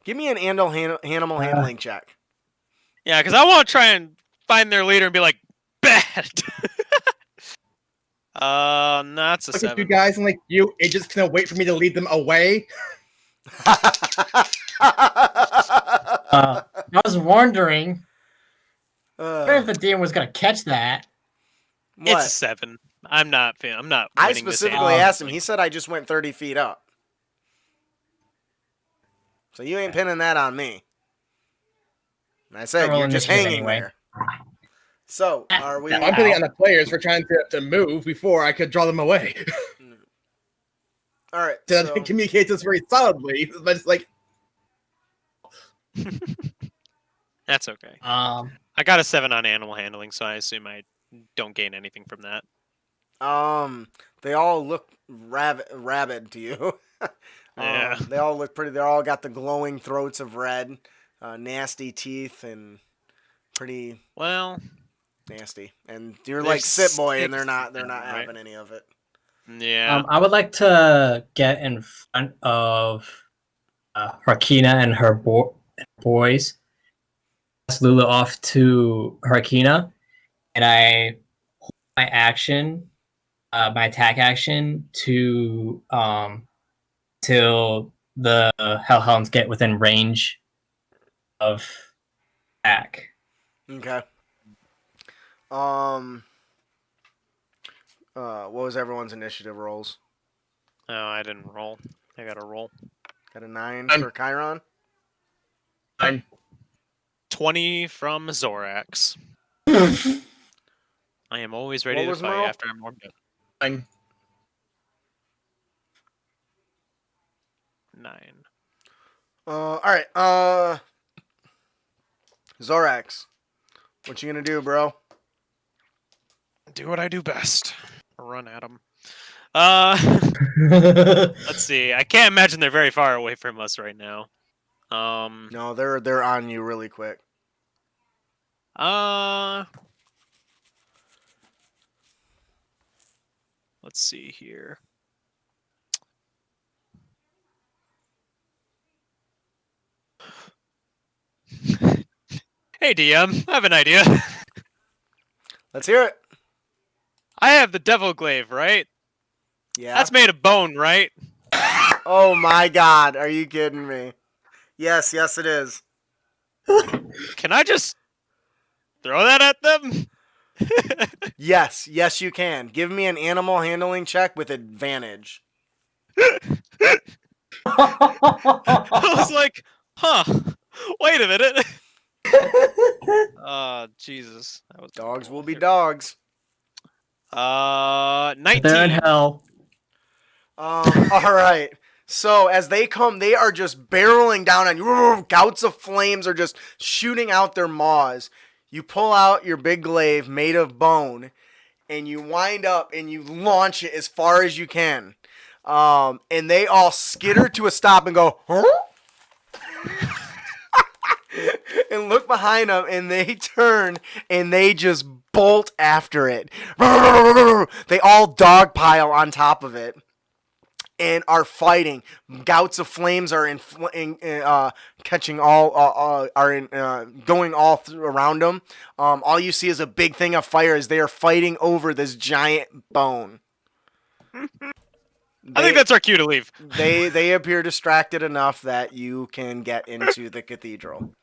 Give me an animal handling check. Yeah, because I want to try and find their leader and be like, bad! No, that's a Look at you 7. guys and you just gonna wait for me to lead them away? I was wondering if the What? DM was gonna catch that. It's a 7. I'm not I winning this specifically hand. asked him. He said I just went 30 feet up. So you ain't pinning that on me. And I said Roll you're just initiative hanging anyway. there. So are we? I'm putting it on the players for trying to move before I could draw them away. All right. That So communicates this very solidly, but it's like, That's okay. Um, I got a 7 on animal handling, so I assume I don't gain anything from that. they all look rabid to you. Yeah. They all look pretty. They all got the glowing throats of red, nasty teeth, and pretty Well, nasty. And you're they're like sit boy, and they're 6 not. They're now, not right? having any of it. Yeah. I would like to get in front of Harkina and her boys. Pass Lulu off to Harkina, and I hold my action, my attack action, to till the Hellhounds get within range of attack. Okay. What was everyone's initiative rolls? Oh, I didn't roll. I got to roll. Got a 9 Nine. for Chiron. fine. 20 from Zorax. I am always ready What to was fight Merle? after I'm warmed up. Fine. 9. All right. Zorax, what you gonna do, bro? Do what I do best. Run at them. Let's see. I can't imagine they're very far away from us right now. No, they're on you really quick. Let's see here. Hey DM, I have an idea. Let's hear it. I have the devil glaive, right? Yeah. That's made of bone, right? Oh my God, are you kidding me? Yes, it is. Can I just throw that at them? Yes, you can. Give me an animal handling check with advantage. I was like, huh. Wait a minute. Jesus. That was Dogs will be dogs. 19. They're in hell. All right. So as they come, they are just barreling down on you. Gouts of flames are just shooting out their maws. You pull out your big glaive made of bone, and you wind up and you launch it as far as you can. And they all skitter to a stop and go, huh? And look behind them, and they turn and they just bolt after it. They all dogpile on top of it and are fighting. Gouts of flames are catching all going all around them. All you see is a big thing of fire as they are fighting over this giant bone. I think that's our cue to leave. They appear distracted enough that you can get into the cathedral.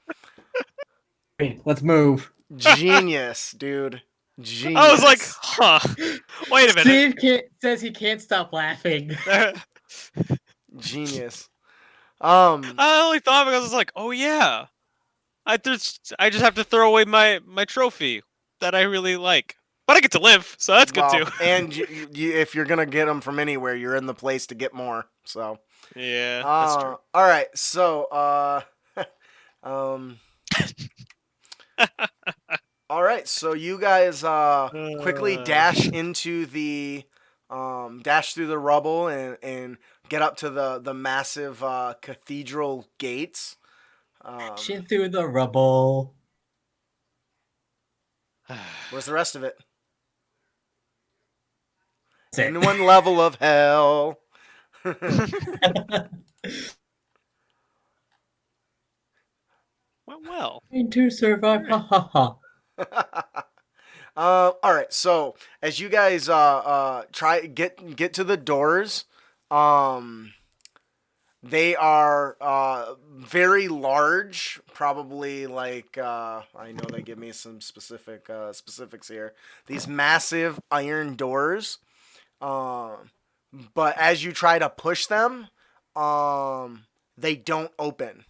Wait, let's move. Genius, dude. Genius. I was like, huh. Wait a minute. Steve says he can't stop laughing. Genius. I only thought because I was like, oh yeah. I just have to throw away my trophy that I really like. But I get to live, so that's good well, too. And if you're gonna get them from anywhere, you're in the place to get more. So. Yeah, that's true. All right. So, all right. So you guys quickly dash into the dash through the rubble and get up to the massive cathedral gates. Shit through the rubble. Where's the rest of it? That's it. In one level of hell. Well. To survive. Ha ha ha. All right. So as you guys try get to the doors, they are very large. Probably like I know they give me some specifics here. These massive iron doors. But as you try to push them, they don't open.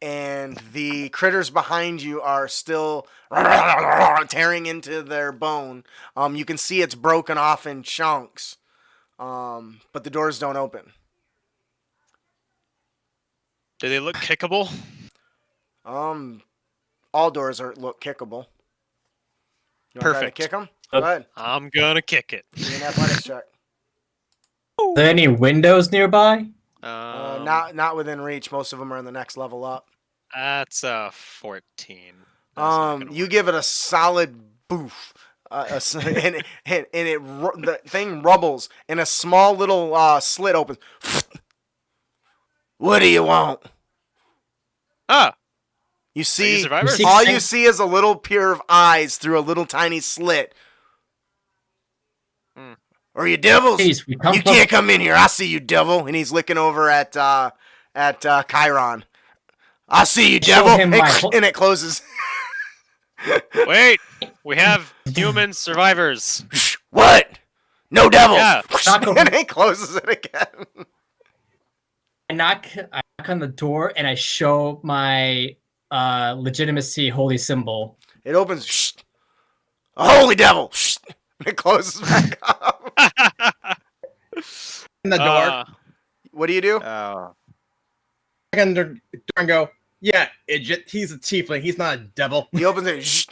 and the critters behind you are still tearing into their bone. You can see it's broken off in chunks, but the doors don't open. Do they look kickable? All doors look kickable. You want to try to Perfect. kick them? Go ahead. I'm gonna kick it. Give me an athletics check. Are there any windows nearby? Not within reach. Most of them are in the next level up. That's 14. That's not gonna You work. give it a solid boof, and the thing rubbles, and a small little slit opens. What do you want? Ah, You are you see, survivors? see- all you see is a little pair of eyes through a little tiny slit. Hmm. Are you devils? Jeez, we come You from- can't come in here. I see you, devil. And he's looking over at Chiron. I see you, Show devil. him And, my whole- and it closes. Wait, we have human survivors. What? No devils. Yeah. And it closes it again. I knock on the door and I show my legitimacy holy symbol. It opens. Shh. A holy devil. Shh. And it closes back up. In the door. What do you do? Oh. I can door and go, yeah, idiot. He's a tiefling. He's not a devil. He opens it. Shh.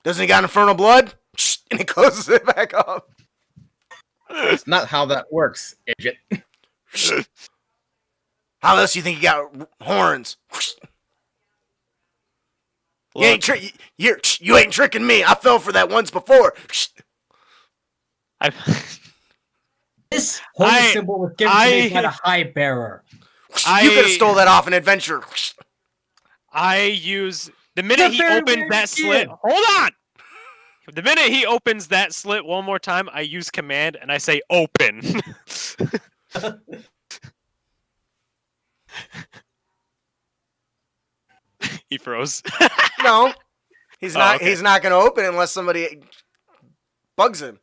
Doesn't he got infernal blood? Shh. And he closes it back up. That's not how that works, idiot. How else do you think he got horns? You ain't you ain't tricking me. I fell for that once before. This holy I- symbol was given to me I- by the High Bearer. You could have stole that off an adventure. I use the minute he very, opens very that slit. few. Hold on. The minute he opens that slit one more time, I use command and I say open. He froze. No, he's not. okay. He's not going to open unless somebody bugs him.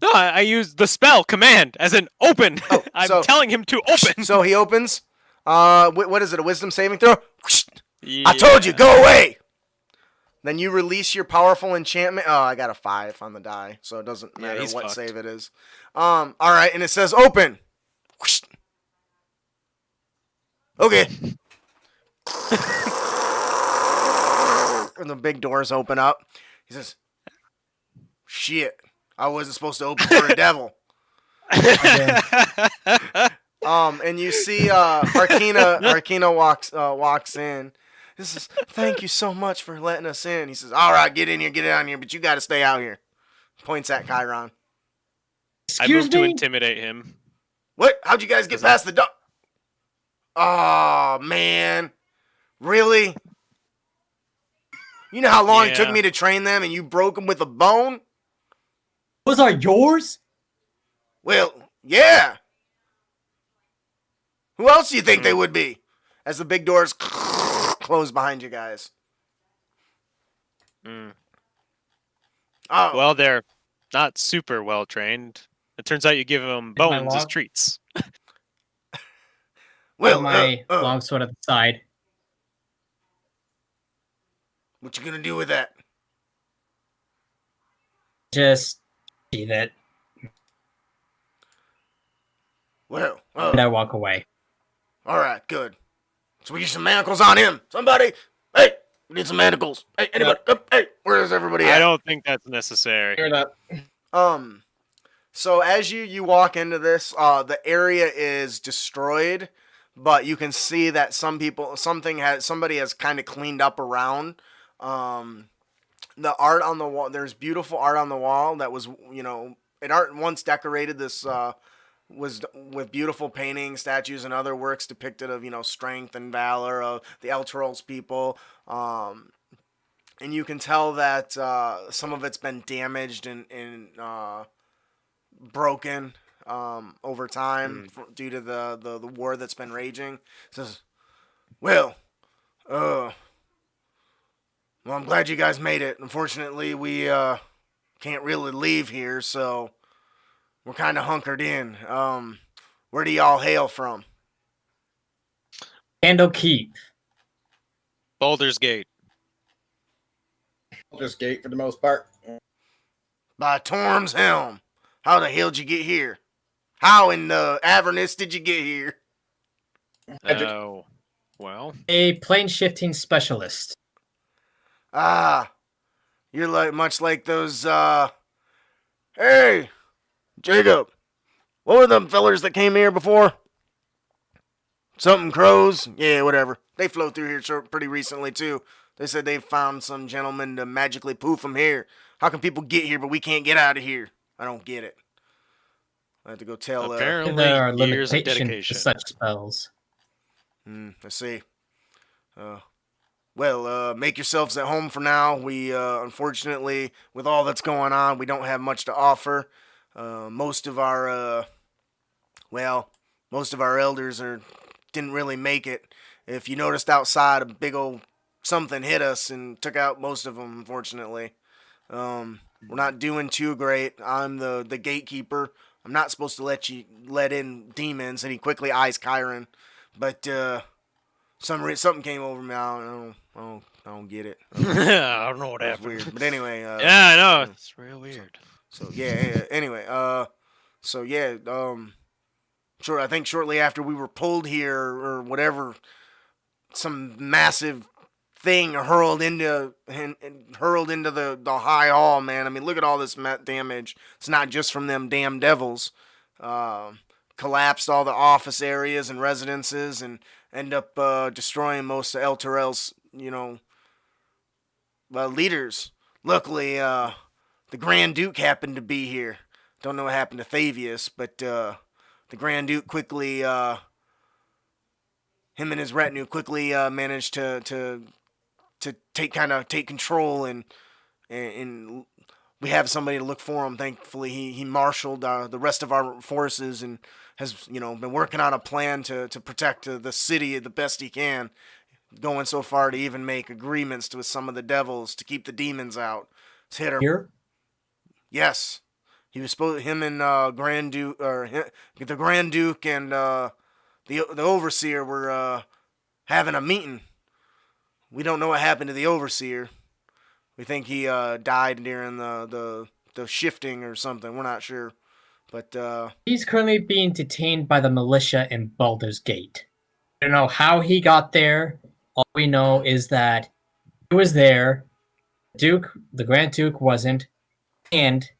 No, I use the spell command as an open. Oh, I'm so- telling him to open. So he opens. What is it? A wisdom saving throw? Yeah. I told you, go away. Then you release your powerful enchantment. Oh, I got a 5 on the die, so it doesn't Yeah, matter he's what fucked. save it is. All right, and it says open. Okay. And the big doors open up. He says, "Shit, I wasn't supposed to open for a devil." And you see Arkina walks in. This is thank you so much for letting us in. He says, "All right, get in here, get down here, but you got to stay out here." Points at Chiron. I Excuse moved to me? intimidate him. What? How'd you guys get past the door? Oh man, really? You know how long it took Yeah. me to train them, and you broke them with a bone? Those are yours? Well, yeah. Who else do you think they would be? As the big doors close behind you guys. Mm. Oh, Well, they're not super well trained. It turns out you give them my bones as log? treats. well, My longsword at the side. what you gonna do with that? Just see that. Well, And I walk away. all right, good. So we get some manacles on him. Somebody, hey, we need some manacles. Hey, anybody? Hey, where's everybody at? I don't think that's necessary. Hear that? So as you walk into this, the area is destroyed, but you can see that somebody has kind of cleaned up around. The art on the wall, there's beautiful art on the wall that was, art once decorated this, was with beautiful paintings, statues, and other works depicted of, strength and valor of the Elturals people. And you can tell that some of it's been damaged and broken over time due to the war that's been raging. It says, well, I'm glad you guys made it. Unfortunately, we can't really leave here, so we're kind of hunkered in. Where do y'all hail from? Candlekeep. Baldur's Gate. Just gate for the most part. By Torm's Helm. How the hell did you get here? How in the Avernus did you get here? Oh, well. A plane shifting specialist. Ah, you're like much like those, Hey, Jacob. What were them fellers that came here before? Something crows? Yeah, whatever. They flew through here pretty recently, too. They said they found some gentleman to magically poof them here. How can people get here, but we can't get out of here? I don't get it. I have to go tell, Apparently, There are years of limitations to dedication. such spells. I see. Well, make yourselves at home for now. We, unfortunately, with all that's going on, we don't have much to offer. Most of our elders didn't really make it. If you noticed outside, a big old something hit us and took out most of them, unfortunately. We're not doing too great. I'm the gatekeeper. I'm not supposed to let in demons, and he quickly eyes Chiron. But something came over me. I don't get it. I don't know what That's happened. weird. But anyway. Yeah, I know. It's real weird. So yeah. Anyway. Sure. I think shortly after we were pulled here or whatever, some massive thing hurled into the high hall. Man, I mean, look at all this damage. It's not just from them damn devils. Collapsed all the office areas and residences and end up destroying most of El Terrell's, leaders. Luckily, the Grand Duke happened to be here. Don't know what happened to Thavius, but the Grand Duke quickly, him and his retinue quickly managed to take control and we have somebody to look for him. Thankfully, he marshaled the rest of our forces and has been working on a plan to protect the city the best he can, going so far to even make agreements with some of the devils to keep the demons out. It's hit her. Here? Yes, he was supposed him and the Grand Duke and the Overseer were having a meeting. We don't know what happened to the Overseer. We think he died during the shifting or something. We're not sure. But He's currently being detained by the militia in Baldur's Gate. I don't know how he got there. All we know is that he was there. The Grand Duke wasn't, and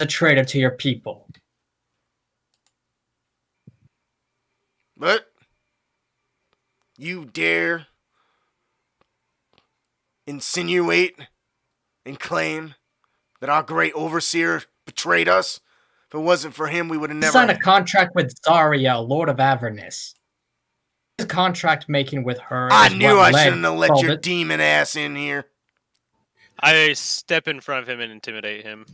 a traitor to your people. But you dare insinuate and claim that our great Overseer betrayed us? If it wasn't for him, we would have He never signed a contract with Zariel, Lord of Avernus. His contract making with her. I is knew what I led shouldn't have let your Baldur- demon ass in here. I step in front of him and intimidate him.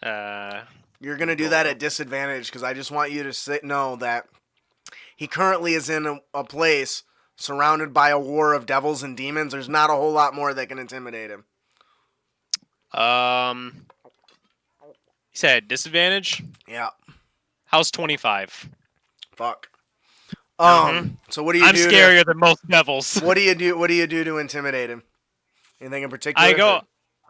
You're going to do that at disadvantage because I just want you to know that he currently is in a place surrounded by a war of devils and demons. There's not a whole lot more that can intimidate him. You said disadvantage? Yeah. How's 25? Fuck. Mhm. So what do you I'm do? scarier than most devils. What do you do? What do you do to intimidate him? Anything in particular?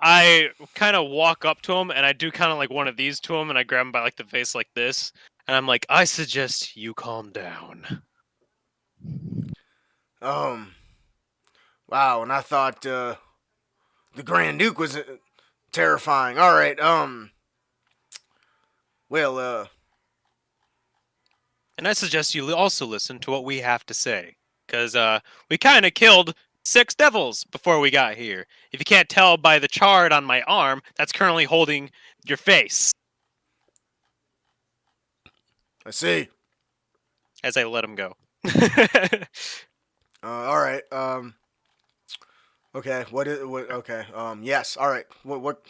I kind of walk up to him and I do kind of like one of these to him and I grab him by like the face like this and I'm like, I suggest you calm down. Wow. And I thought the Grand Duke was terrifying. All right. Well. And I suggest you also listen to what we have to say because we kind of killed 6 devils before we got here. If you can't tell by the chard on my arm, that's currently holding your face. I see. As I let him go. All right. Okay. What? Okay. Yes. All right. What?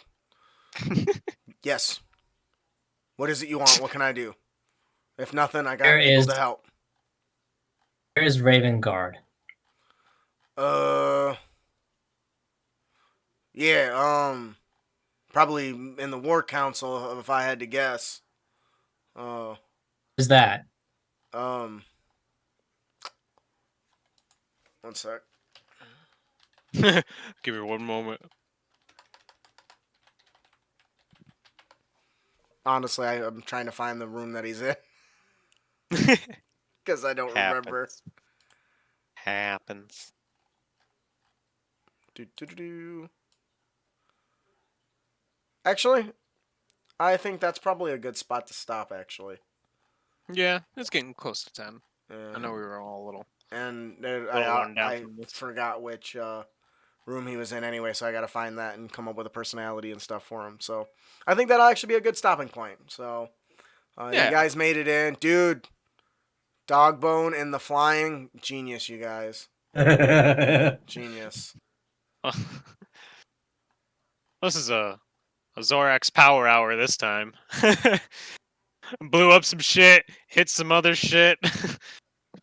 Yes. What is it you want? What can I do? If nothing, I got people to help. Where is Ravengard? Yeah. Probably in the War Council, if I had to guess. Oh. Is that? Um. One sec. Give me one moment. Honestly, I'm trying to find the room that he's in because I don't remember. Happens. Do. Actually, I think that's probably a good spot to stop. Actually. Yeah, it's getting close to 10. I know And, we were all a little I worn down I from this. forgot which room he was in anyway, so I got to find that and come up with a personality and stuff for him. So I think that'll actually be a good stopping point. So you Yeah. guys made it in, dude. Dogbone and the flying, genius, you guys, genius. This is a Zorax power hour this time. Blew up some shit, hit some other shit.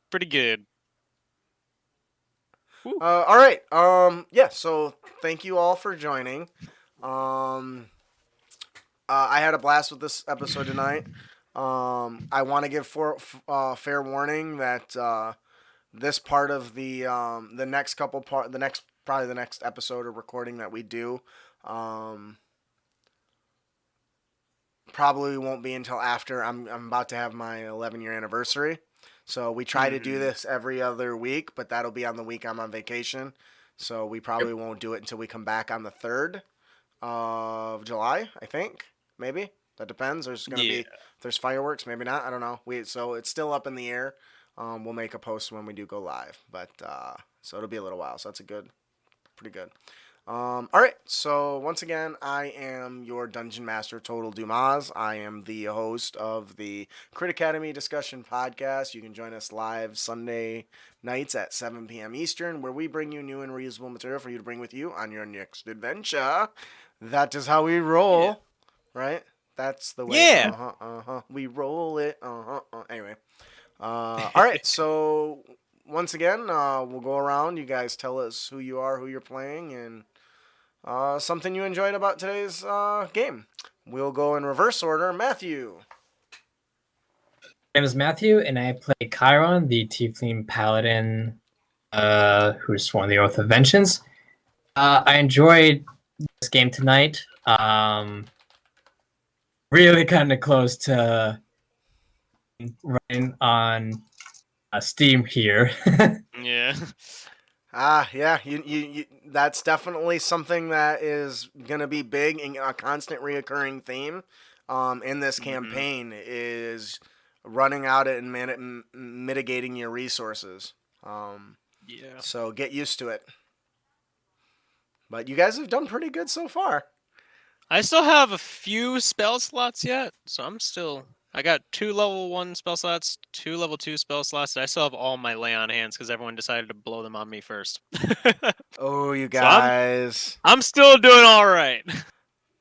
Pretty good. Woo. All right. Yeah. So thank you all for joining. I had a blast with this episode tonight. I want to give fair warning that this part of the next probably the next episode or recording that we do, probably won't be until after I'm about to have my 11-year anniversary. So we try to do this every other week, but that'll be on the week I'm on vacation. So we probably won't do it until we come back on the 3rd of July, I think. Maybe. That depends. There's going to be, if there's fireworks, maybe not. I don't know. So it's still up in the air. We'll make a post when we do go live, but so it'll be a little while. So that's pretty good. All right. So once again, I am your Dungeon Master, Total Dumas. I am the host of the Crit Academy Discussion Podcast. You can join us live Sunday nights at 7 p.m. Eastern, where we bring you new and reusable material for you to bring with you on your next adventure. That is how we roll, right? That's the way. Yeah. We roll it. Anyway. All right. So once again, we'll go around. You guys tell us who you are, who you're playing, and something you enjoyed about today's game. We'll go in reverse order. Matthew. My name is Matthew, and I play Chiron, the Tiefling Paladin, who's sworn the Oath of Vengeance. I enjoyed this game tonight. Really kind of close to running on Steam here. Yeah. Yeah, you that's definitely something that is going to be big and a constant reoccurring theme in this campaign is running out and mitigating your resources. Yeah. So get used to it. But you guys have done pretty good so far. I still have a few spell slots yet, so I got 2 level 1 spell slots, 2 level 2 spell slots, and I still have all my lay on hands because everyone decided to blow them on me first. Oh, you So guys. I'm still doing alright.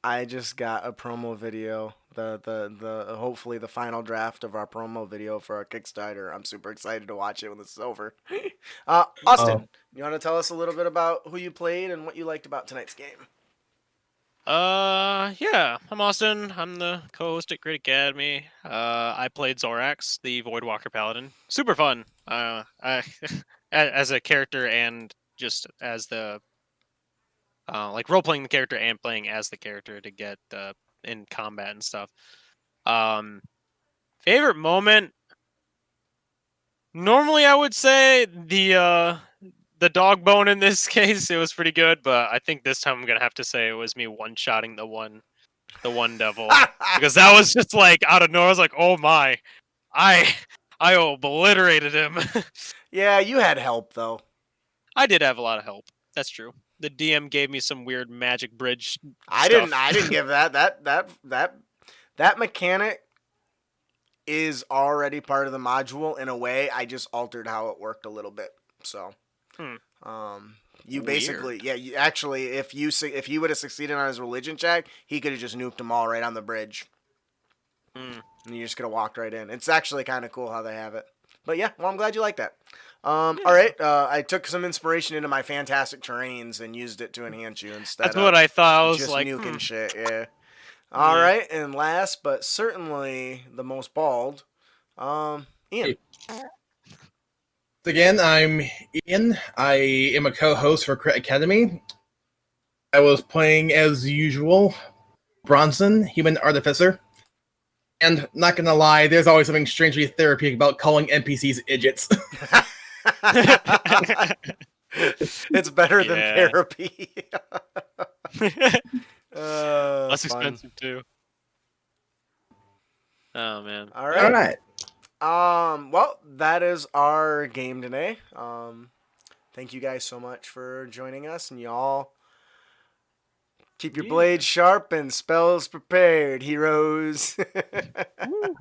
I just got a promo video. The hopefully the final draft of our promo video for our Kickstarter. I'm super excited to watch it when this is over. Austin, you want to tell us a little bit about who you played and what you liked about tonight's game? Yeah, I'm Austin. I'm the co-host at Crit Academy. I played Zorax, the Voidwalker Paladin. Super fun. I as a character and just as the like role playing the character and playing as the character to get in combat and stuff. Favorite moment. Normally, I would say the dog bone in this case. It was pretty good, but I think this time I'm gonna have to say it was me one-shotting the one devil because that was just like out of nowhere. I was like, oh my, I obliterated him. Yeah, you had help though. I did have a lot of help. That's true. The DM gave me some weird magic bridge. I stuff. didn't give that mechanic is already part of the module in a way. I just altered how it worked a little bit. So, you basically, you actually, if he would have succeeded on his religion check, he could have just nuked them all right on the bridge, and you just could have walked right in. It's actually kind of cool how they have it. But yeah, well, I'm glad you like that. All right, I took some inspiration into my fantastic terrains and used it to enhance you instead. That's what I thought. I was just like, nuking shit. Yeah. All Yeah. right, and last but certainly the most bald, Ian. Again, I'm Ian. I am a co-host for Crit Academy. I was playing as usual Bronson, human artificer. And not gonna lie, there's always something strangely therapeutic about calling NPCs idiots. It's better than Yeah. therapy. Less Fun. expensive too. Oh man. All All right. right. Well, that is our game today. Thank you guys so much for joining us, and y'all keep your Yeah. blades sharp and spells prepared, heroes. Woo.